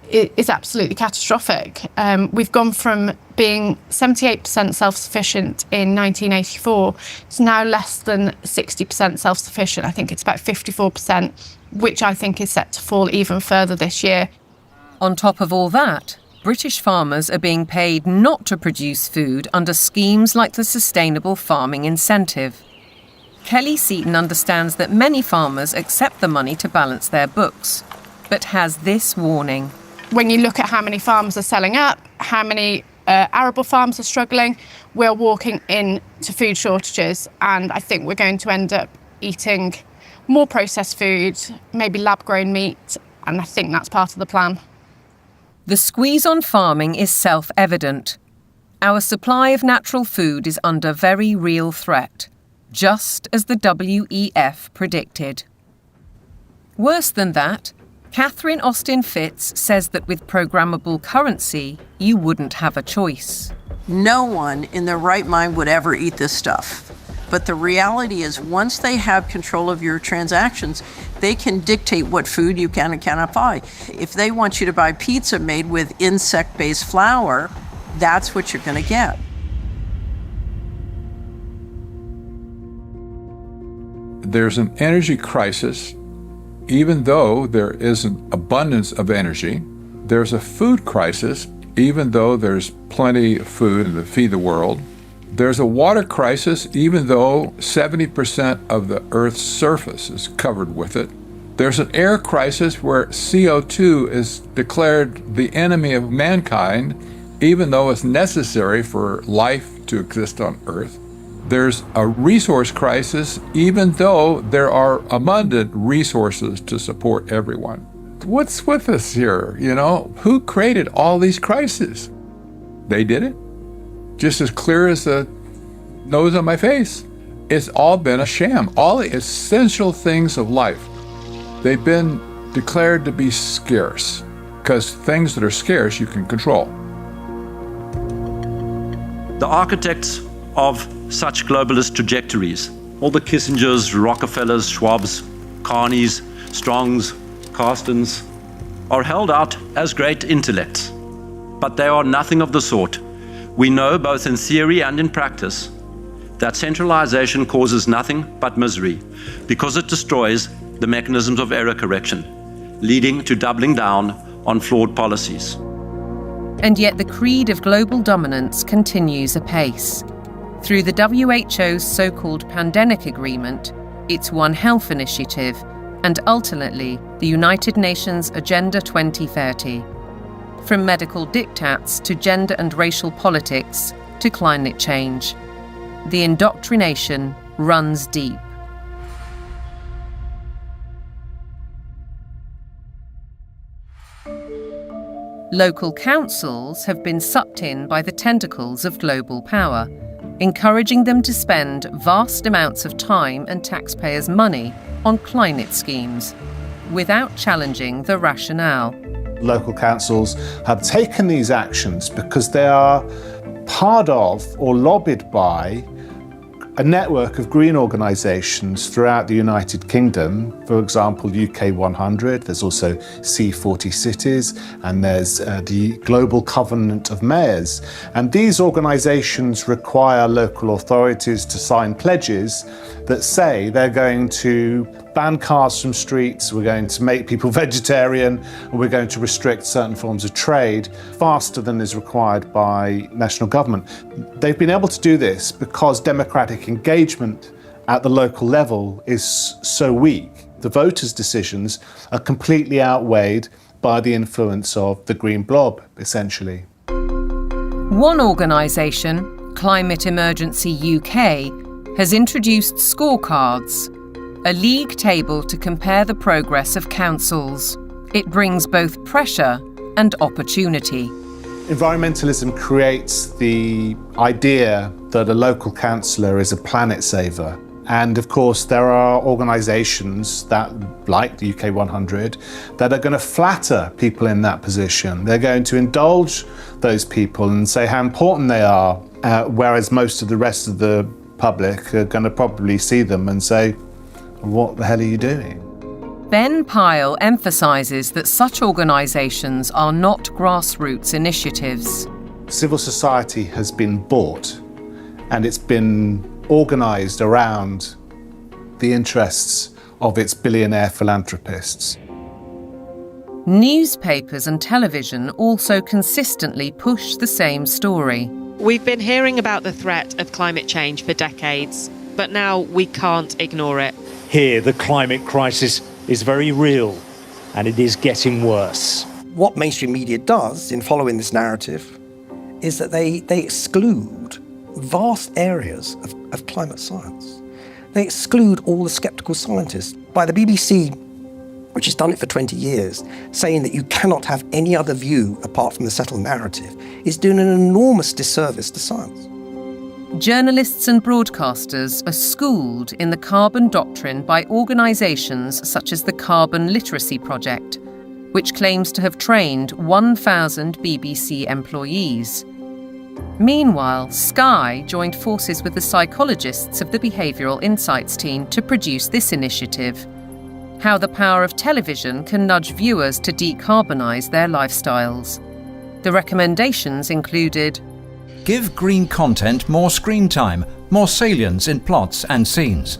It is absolutely catastrophic. We've gone from being 78% self-sufficient in 1984 to now less than 60% self-sufficient. I think it's about 54%, which I think is set to fall even further this year. On top of all that, British farmers are being paid not to produce food under schemes like the Sustainable Farming Incentive. Kelly Seaton understands that many farmers accept the money to balance their books, but has this warning. When you look at how many farms are selling up, how many arable farms are struggling, we're walking into food shortages, and I think we're going to end up eating more processed food, maybe lab-grown meat, and I think that's part of the plan. The squeeze on farming is self-evident. Our supply of natural food is under very real threat, just as the WEF predicted. Worse than that, Catherine Austin Fitz says that with programmable currency, you wouldn't have a choice. No one in their right mind would ever eat this stuff. But the reality is, once they have control of your transactions, they can dictate what food you can and cannot buy. If they want you to buy pizza made with insect-based flour, that's what you're going to get. There's an energy crisis. Even though there is an abundance of energy, there's a food crisis, even though there's plenty of food to feed the world. There's a water crisis, even though 70% of the Earth's surface is covered with it. There's an air crisis where CO2 is declared the enemy of mankind, even though it's necessary for life to exist on Earth. There's a resource crisis, even though there are abundant resources to support everyone. What's with us here, you know? Who created all these crises? They did it. Just as clear as the nose on my face. It's all been a sham. All the essential things of life, they've been declared to be scarce, because things that are scarce you can control. The architects of such globalist trajectories, all the Kissingers, Rockefellers, Schwabs, Carneys, Strongs, Carstens, are held out as great intellects. But they are nothing of the sort. We know, both in theory and in practice, that centralization causes nothing but misery, because it destroys the mechanisms of error correction, leading to doubling down on flawed policies. And yet the creed of global dominance continues apace. Through the WHO's so-called Pandemic Agreement, its One Health Initiative, and ultimately the United Nations Agenda 2030. From medical diktats to gender and racial politics to climate change, the indoctrination runs deep. Local councils have been sucked in by the tentacles of global power, encouraging them to spend vast amounts of time and taxpayers' money on climate schemes, without challenging the rationale. Local councils have taken these actions because they are part of or lobbied by a network of green organisations throughout the United Kingdom, for example, UK 100, there's also C40 cities, and there's the Global Covenant of Mayors. And these organisations require local authorities to sign pledges that say they're going to ban cars from streets, we're going to make people vegetarian, and we're going to restrict certain forms of trade faster than is required by national government. They've been able to do this because democratic engagement at the local level is so weak. The voters' decisions are completely outweighed by the influence of the green blob, essentially. One organisation, Climate Emergency UK, has introduced scorecards, a league table to compare the progress of councils. It brings both pressure and opportunity. Environmentalism creates the idea that a local councillor is a planet saver. And of course, there are organisations that, like the UK 100, that are going to flatter people in that position. They're going to indulge those people and say how important they are, whereas most of the rest of the public are going to probably see them and say, what the hell are you doing? Ben Pyle emphasises that such organisations are not grassroots initiatives. Civil society has been bought, and it's been organised around the interests of its billionaire philanthropists. Newspapers and television also consistently push the same story. We've been hearing about the threat of climate change for decades, but now we can't ignore it. Here, the climate crisis is very real, and it is getting worse. What mainstream media does in following this narrative is that they exclude vast areas of climate science. They exclude all the sceptical scientists. By the BBC, which has done it for 20 years, saying that you cannot have any other view apart from the settled narrative, is doing an enormous disservice to science. Journalists and broadcasters are schooled in the carbon doctrine by organisations such as the Carbon Literacy Project, which claims to have trained 1,000 BBC employees. Meanwhile, Sky joined forces with the psychologists of the Behavioural Insights team to produce this initiative: How the Power of Television Can Nudge Viewers to Decarbonise Their Lifestyles. The recommendations included: give green content more screen time, more salience in plots and scenes.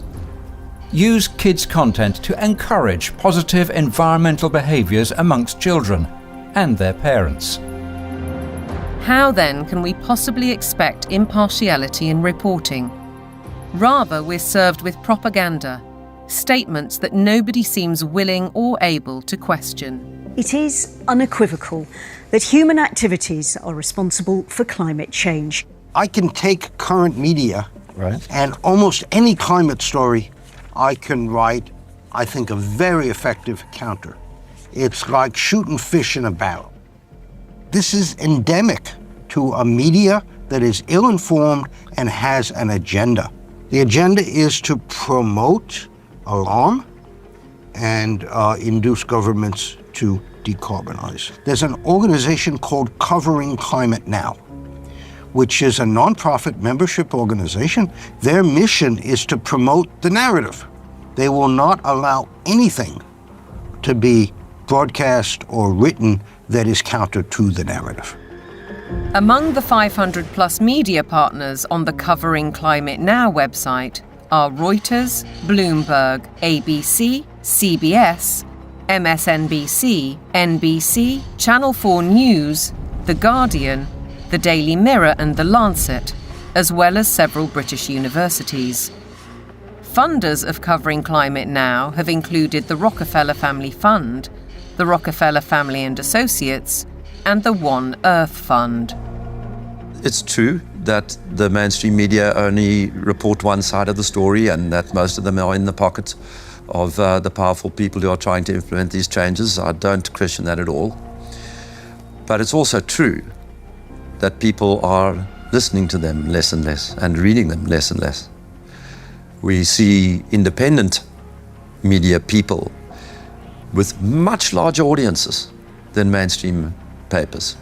Use kids' content to encourage positive environmental behaviours amongst children and their parents. How then can we possibly expect impartiality in reporting? Rather, we're served with propaganda, statements that nobody seems willing or able to question. It is unequivocal that human activities are responsible for climate change. I can take current media and almost any climate story I can write, I think, a very effective counter. It's like shooting fish in a barrel. This is endemic to a media that is ill-informed and has an agenda. The agenda is to promote alarm and induce governments to decarbonize. There's an organization called Covering Climate Now, which is a nonprofit membership organization. Their mission is to promote the narrative. They will not allow anything to be broadcast or written that is counter to the narrative. Among the 500 plus media partners on the Covering Climate Now website are Reuters, Bloomberg, ABC, CBS, MSNBC, NBC, Channel 4 News, The Guardian, The Daily Mirror and The Lancet, as well as several British universities. Funders of Covering Climate Now have included the Rockefeller Family Fund, the Rockefeller Family and Associates, and the One Earth Fund. It's true that the mainstream media only report one side of the story and that most of them are in the pocket of the powerful people who are trying to implement these changes. I don't question that at all. But it's also true that people are listening to them less and less and reading them less and less. We see independent media people with much larger audiences than mainstream papers.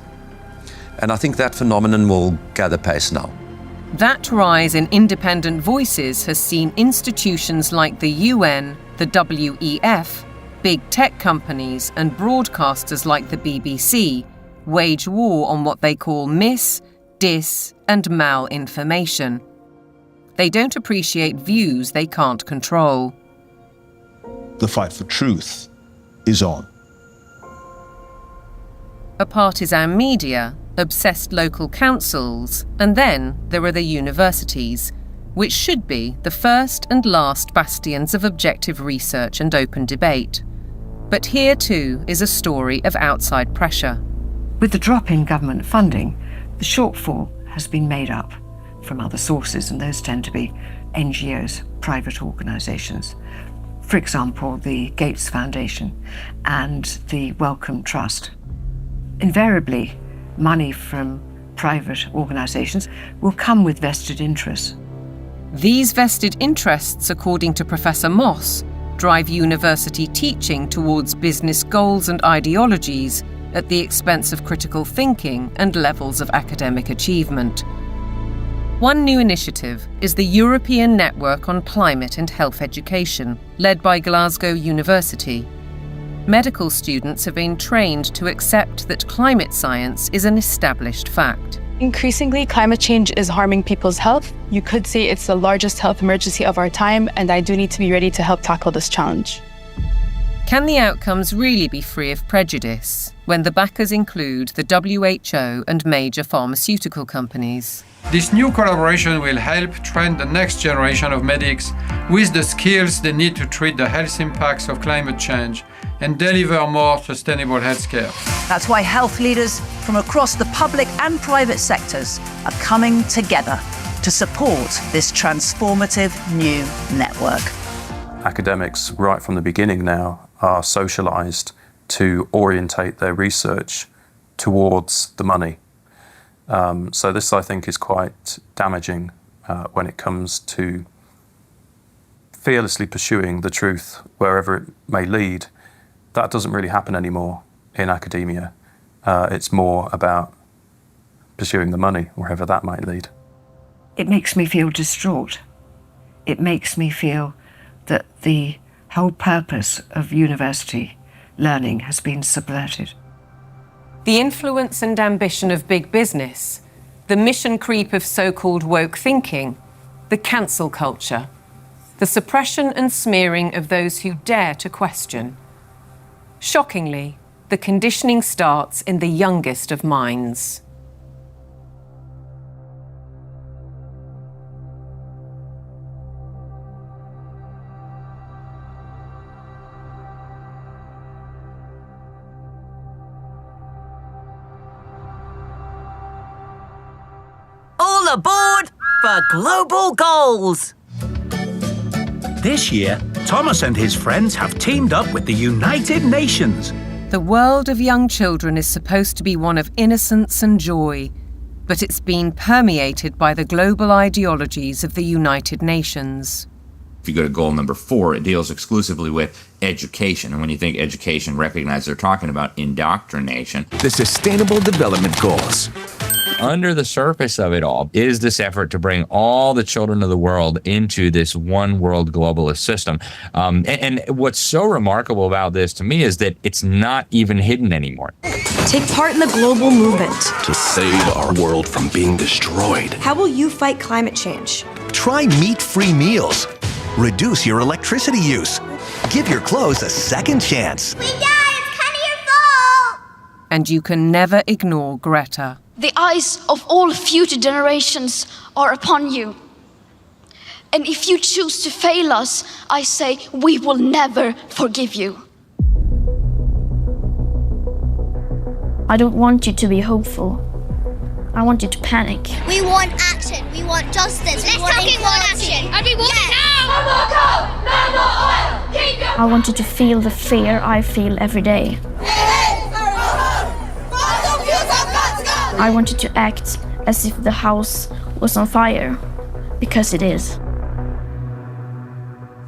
And I think that phenomenon will gather pace now. That rise in independent voices has seen institutions like the UN, the WEF, big tech companies and broadcasters like the BBC wage war on what they call mis, dis and malinformation. They don't appreciate views they can't control. The fight for truth is on. A partisan media, obsessed local councils, and then there are the universities, which should be the first and last bastions of objective research and open debate. But here too is a story of outside pressure. With the drop in government funding, the shortfall has been made up from other sources, and those tend to be NGOs, private organisations. For example, the Gates Foundation and the Wellcome Trust. Invariably, money from private organisations will come with vested interests. These vested interests, according to Professor Moss, drive university teaching towards business goals and ideologies at the expense of critical thinking and levels of academic achievement. One new initiative is the European Network on Climate and Health Education, led by Glasgow University. Medical students have been trained to accept that climate science is an established fact. Increasingly, climate change is harming people's health. You could say it's the largest health emergency of our time, and I do need to be ready to help tackle this challenge. Can the outcomes really be free of prejudice when the backers include the WHO and major pharmaceutical companies? This new collaboration will help train the next generation of medics with the skills they need to treat the health impacts of climate change and deliver more sustainable healthcare. That's why health leaders from across the public and private sectors are coming together to support this transformative new network. Academics, right from the beginning now, are socialised to orientate their research towards the money. So this, I think, is quite damaging when it comes to fearlessly pursuing the truth wherever it may lead. That doesn't really happen anymore in academia. It's more about pursuing the money, wherever that might lead. It makes me feel distraught. It makes me feel that the whole purpose of university learning has been subverted. The influence and ambition of big business, the mission creep of so-called woke thinking, the cancel culture, the suppression and smearing of those who dare to question. Shockingly, the conditioning starts in the youngest of minds. All aboard for global goals! This year, Thomas and his friends have teamed up with the United Nations. The world of young children is supposed to be one of innocence and joy, but it's been permeated by the global ideologies of the United Nations. If you go to goal number 4, it deals exclusively with education. And when you think education, recognize they're talking about indoctrination. The Sustainable Development Goals. Under the surface of it all is this effort to bring all the children of the world into this one world globalist system. And what's so remarkable about this to me is that it's not even hidden anymore. Take part in the global movement to save our world from being destroyed. How will you fight climate change? Try meat-free meals. Reduce your electricity use. Give your clothes a second chance. We died! It's kind of your fault! And you can never ignore Greta. The eyes of all future generations are upon you. And if you choose to fail us, I say we will never forgive you. I don't want you to be hopeful. I want you to panic. We want action. We want justice. Let's fucking want action. And we want it now. No more coal. No more oil. Keep your... I want you to feel the fear I feel every day. I want you to act as if the house was on fire, because it is.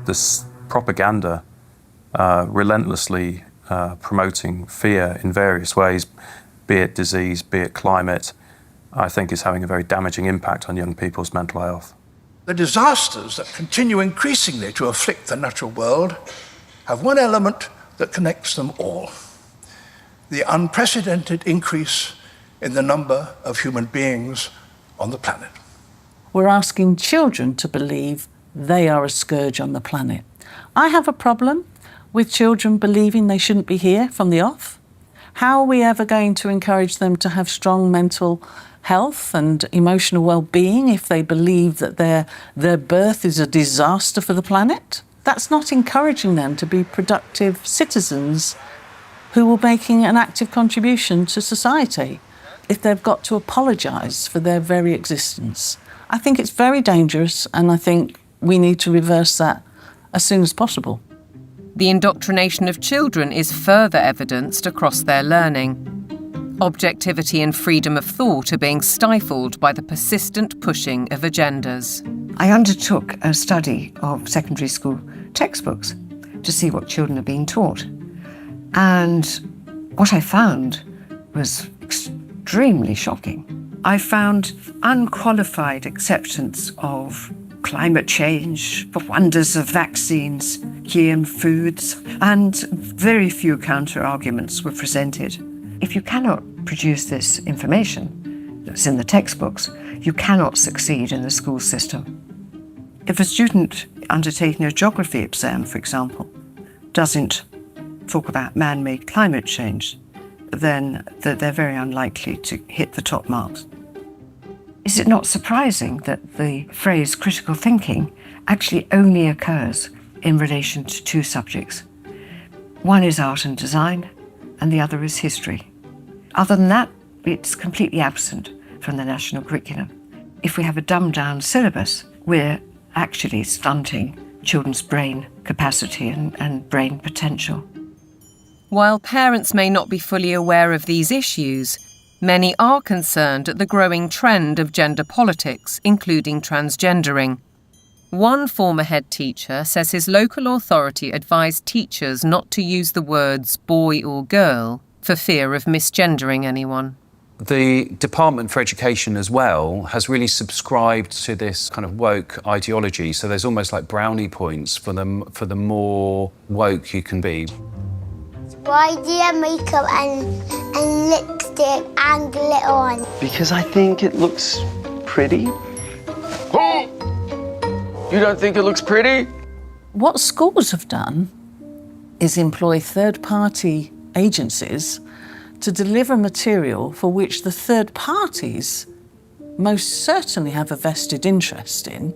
This propaganda relentlessly promoting fear in various ways, be it disease, be it climate, I think is having a very damaging impact on young people's mental health. The disasters that continue increasingly to afflict the natural world have one element that connects them all: the unprecedented increase in the number of human beings on the planet. We're asking children to believe they are a scourge on the planet. I have a problem with children believing they shouldn't be here from the off. How are we ever going to encourage them to have strong mental health and emotional well-being if they believe that their birth is a disaster for the planet? That's not encouraging them to be productive citizens who are making an active contribution to society if they've got to apologise for their very existence. I think it's very dangerous, and I think we need to reverse that as soon as possible. The indoctrination of children is further evidenced across their learning. Objectivity and freedom of thought are being stifled by the persistent pushing of agendas. I undertook a study of secondary school textbooks to see what children are being taught. And what I found was extremely shocking. I found unqualified acceptance of climate change, the wonders of vaccines, GM foods, and very few counter-arguments were presented. If you cannot produce this information that's in the textbooks, you cannot succeed in the school system. If a student undertaking a geography exam, for example, doesn't talk about man-made climate change, then they're very unlikely to hit the top marks. Is it not surprising that the phrase critical thinking actually only occurs in relation to two subjects? One is art and design, and the other is history. Other than that, it's completely absent from the national curriculum. If we have a dumbed-down syllabus, we're actually stunting children's brain capacity and brain potential. While parents may not be fully aware of these issues, many are concerned at the growing trend of gender politics, including transgendering. One former head teacher says his local authority advised teachers not to use the words boy or girl for fear of misgendering anyone. The Department for Education as well has really subscribed to this kind of woke ideology. So there's almost like brownie points for the more woke you can be. Why do you have makeup and lipstick and glitter on? Because I think it looks pretty. Oh! You don't think it looks pretty? What schools have done is employ third-party agencies to deliver material for which the third parties most certainly have a vested interest in.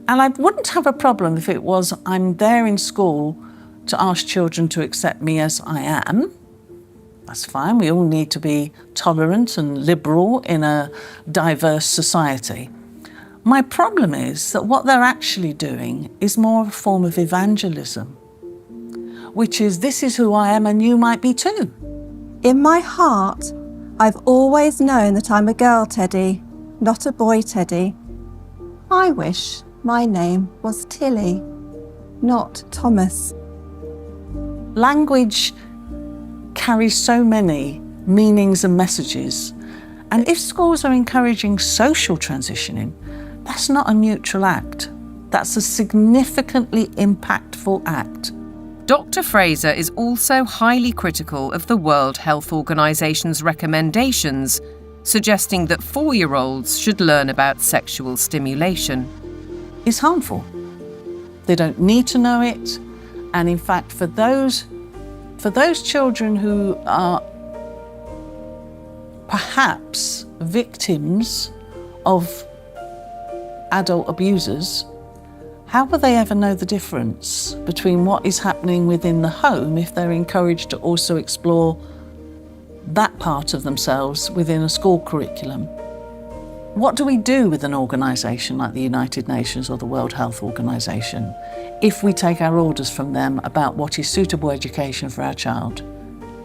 And I wouldn't have a problem if it was I'm there in school to ask children to accept me as I am. That's fine. We all need to be tolerant and liberal in a diverse society. My problem is that what they're actually doing is more a form of evangelism, which is this is who I am and you might be too. In my heart, I've always known that I'm a girl, Teddy, not a boy, Teddy. I wish my name was Tilly, not Thomas. Language carries so many meanings and messages. And if schools are encouraging social transitioning, that's not a neutral act. That's a significantly impactful act. Dr. Fraser is also highly critical of the World Health Organization's recommendations, suggesting that 4-year-olds should learn about sexual stimulation. It's harmful. They don't need to know it. And in fact, for those children who are perhaps victims of adult abusers, how will they ever know the difference between what is happening within the home if they're encouraged to also explore that part of themselves within a school curriculum? What do we do with an organisation like the United Nations or the World Health Organization if we take our orders from them about what is suitable education for our child?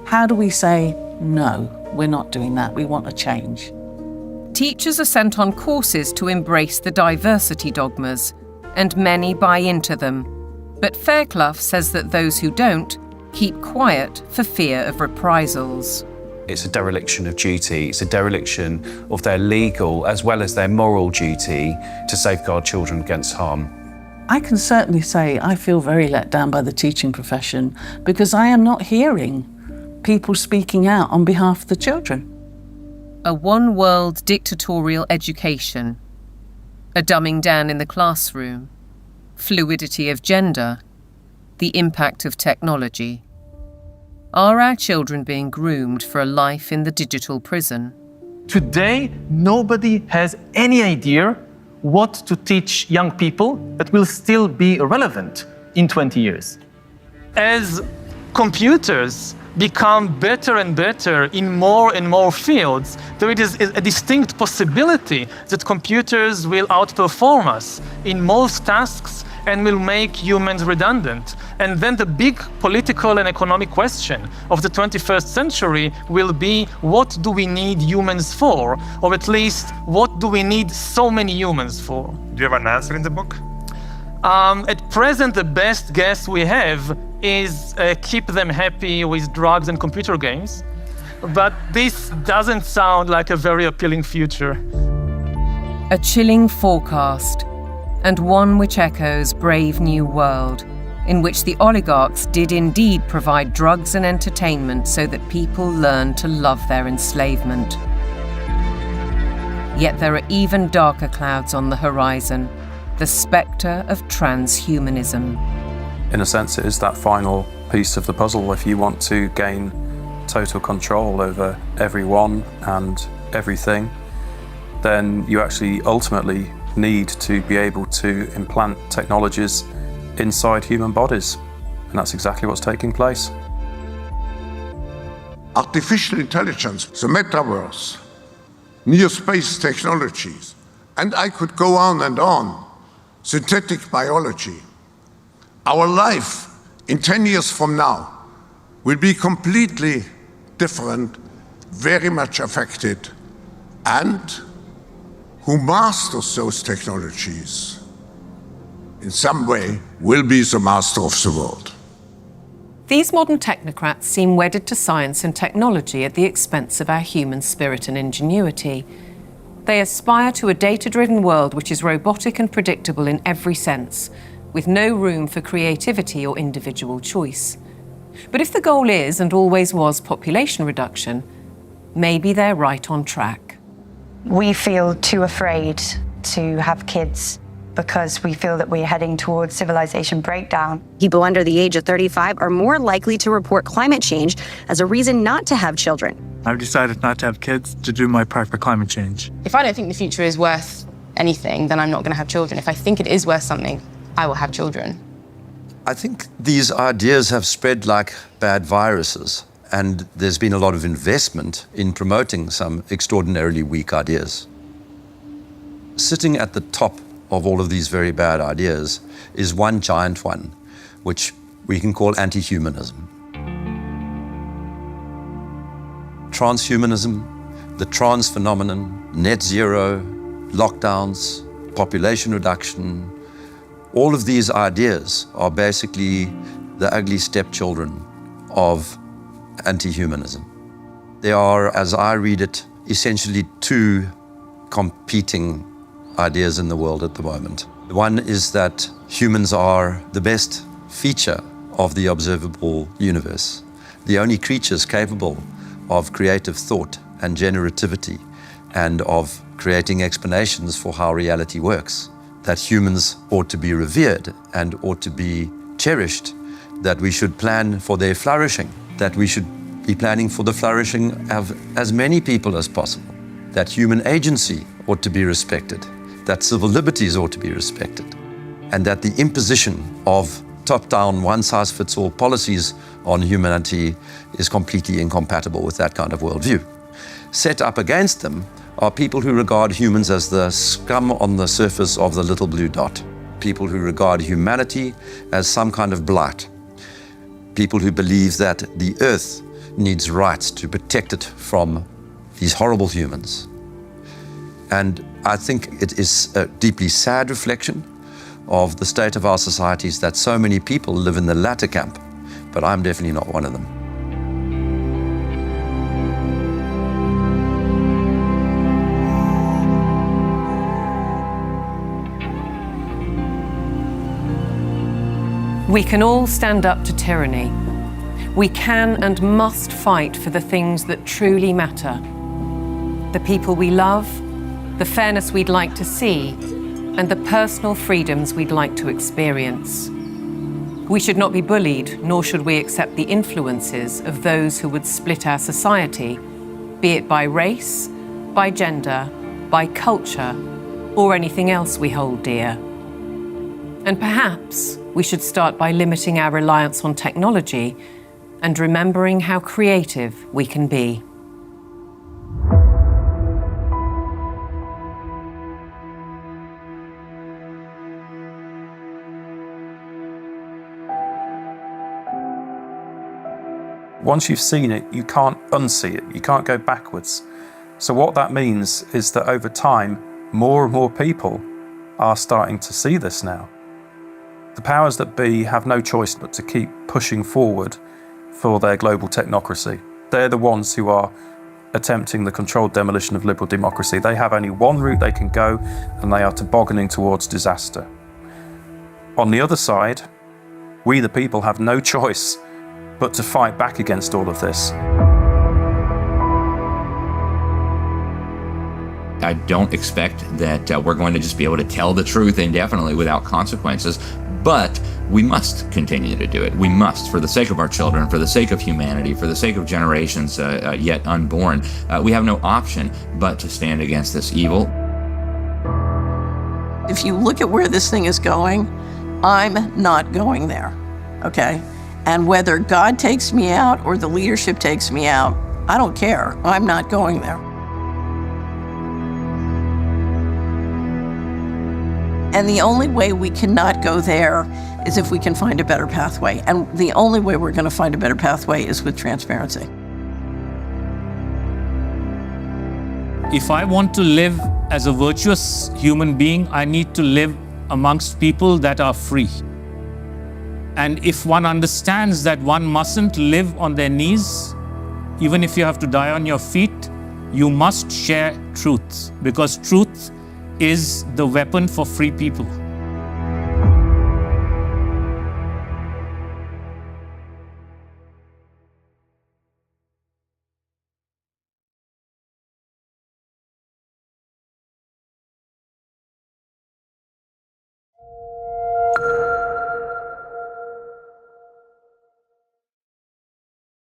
How do we say, no, we're not doing that, we want a change? Teachers are sent on courses to embrace the diversity dogmas, and many buy into them. But Fairclough says that those who don't keep quiet for fear of reprisals. it's a dereliction of duty. It's a dereliction of their legal as well as their moral duty to safeguard children against harm. I can certainly say I feel very let down by the teaching profession because I am not hearing people speaking out on behalf of the children. A one-world dictatorial education, a dumbing down in the classroom, fluidity of gender, the impact of technology. Are our children being groomed for a life in the digital prison? Today, nobody has any idea what to teach young people that will still be relevant in 20 years. As computers become better and better in more and more fields, there is a distinct possibility that computers will outperform us in most tasks and will make humans redundant. And then the big political and economic question of the 21st century will be, what do we need humans for? Or at least, what do we need so many humans for? Do you have an answer in the book? At present, the best guess we have is keep them happy with drugs and computer games. But this doesn't sound like a very appealing future. A chilling forecast, and one which echoes Brave New World, in which the oligarchs did indeed provide drugs and entertainment so that people learned to love their enslavement. Yet there are even darker clouds on the horizon, the spectre of transhumanism. In a sense, it is that final piece of the puzzle. If you want to gain total control over everyone and everything, then you actually ultimately need to be able to implant technologies inside human bodies. And that's exactly what's taking place. Artificial intelligence, the metaverse, near space technologies, and I could go on and on. Synthetic biology. Our life in 10 years from now will be completely different, very much affected, and who masters those technologies in some way will be the master of the world. These modern technocrats seem wedded to science and technology at the expense of our human spirit and ingenuity. They aspire to a data-driven world which is robotic and predictable in every sense, with no room for creativity or individual choice. But if the goal is, and always was, population reduction, maybe they're right on track. We feel too afraid to have kids because we feel that we're heading towards civilization breakdown. People under the age of 35 are more likely to report climate change as a reason not to have children. I've decided not to have kids to do my part for climate change. If I don't think the future is worth anything, then I'm not going to have children. If I think it is worth something, I will have children. I think these ideas have spread like bad viruses, and there's been a lot of investment in promoting some extraordinarily weak ideas. Sitting at the top of all of these very bad ideas is one giant one, which we can call anti-humanism. Transhumanism, the trans phenomenon, net zero, lockdowns, population reduction, all of these ideas are basically the ugly stepchildren of anti-humanism. They are, as I read it, essentially two competing ideas in the world at the moment. One is that humans are the best feature of the observable universe, the only creatures capable of creative thought and generativity and of creating explanations for how reality works, that humans ought to be revered and ought to be cherished, that we should plan for their flourishing, that we should be planning for the flourishing of as many people as possible, that human agency ought to be respected, that civil liberties ought to be respected, and that the imposition of top-down, one-size-fits-all policies on humanity is completely incompatible with that kind of worldview. Set up against them are people who regard humans as the scum on the surface of the little blue dot, people who regard humanity as some kind of blight, people who believe that the earth needs rights to protect it from these horrible humans. And I think it is a deeply sad reflection of the state of our societies that so many people live in the latter camp, but I'm definitely not one of them. We can all stand up to tyranny. We can and must fight for the things that truly matter. The people we love, the fairness we'd like to see, and the personal freedoms we'd like to experience. We should not be bullied, nor should we accept the influences of those who would split our society, be it by race, by gender, by culture, or anything else we hold dear. And perhaps we should start by limiting our reliance on technology and remembering how creative we can be. Once you've seen it, you can't unsee it. You can't go backwards. So what that means is that over time, more and more people are starting to see this now. The powers that be have no choice but to keep pushing forward for their global technocracy. They're the ones who are attempting the controlled demolition of liberal democracy. They have only one route they can go, and they are tobogganing towards disaster. On the other side, we the people have no choice but to fight back against all of this. I don't expect that we're going to just be able to tell the truth indefinitely without consequences, but we must continue to do it. We must, for the sake of our children, for the sake of humanity, for the sake of generations yet unborn. We have no option but to stand against this evil. If you look at where this thing is going, I'm not going there, okay? And whether God takes me out or the leadership takes me out, I don't care. I'm not going there. And the only way we cannot go there is if we can find a better pathway. And the only way we're going to find a better pathway is with transparency. If I want to live as a virtuous human being, I need to live amongst people that are free. And if one understands that one mustn't live on their knees, even if you have to die on your feet, you must share truth, because truth is the weapon for free people.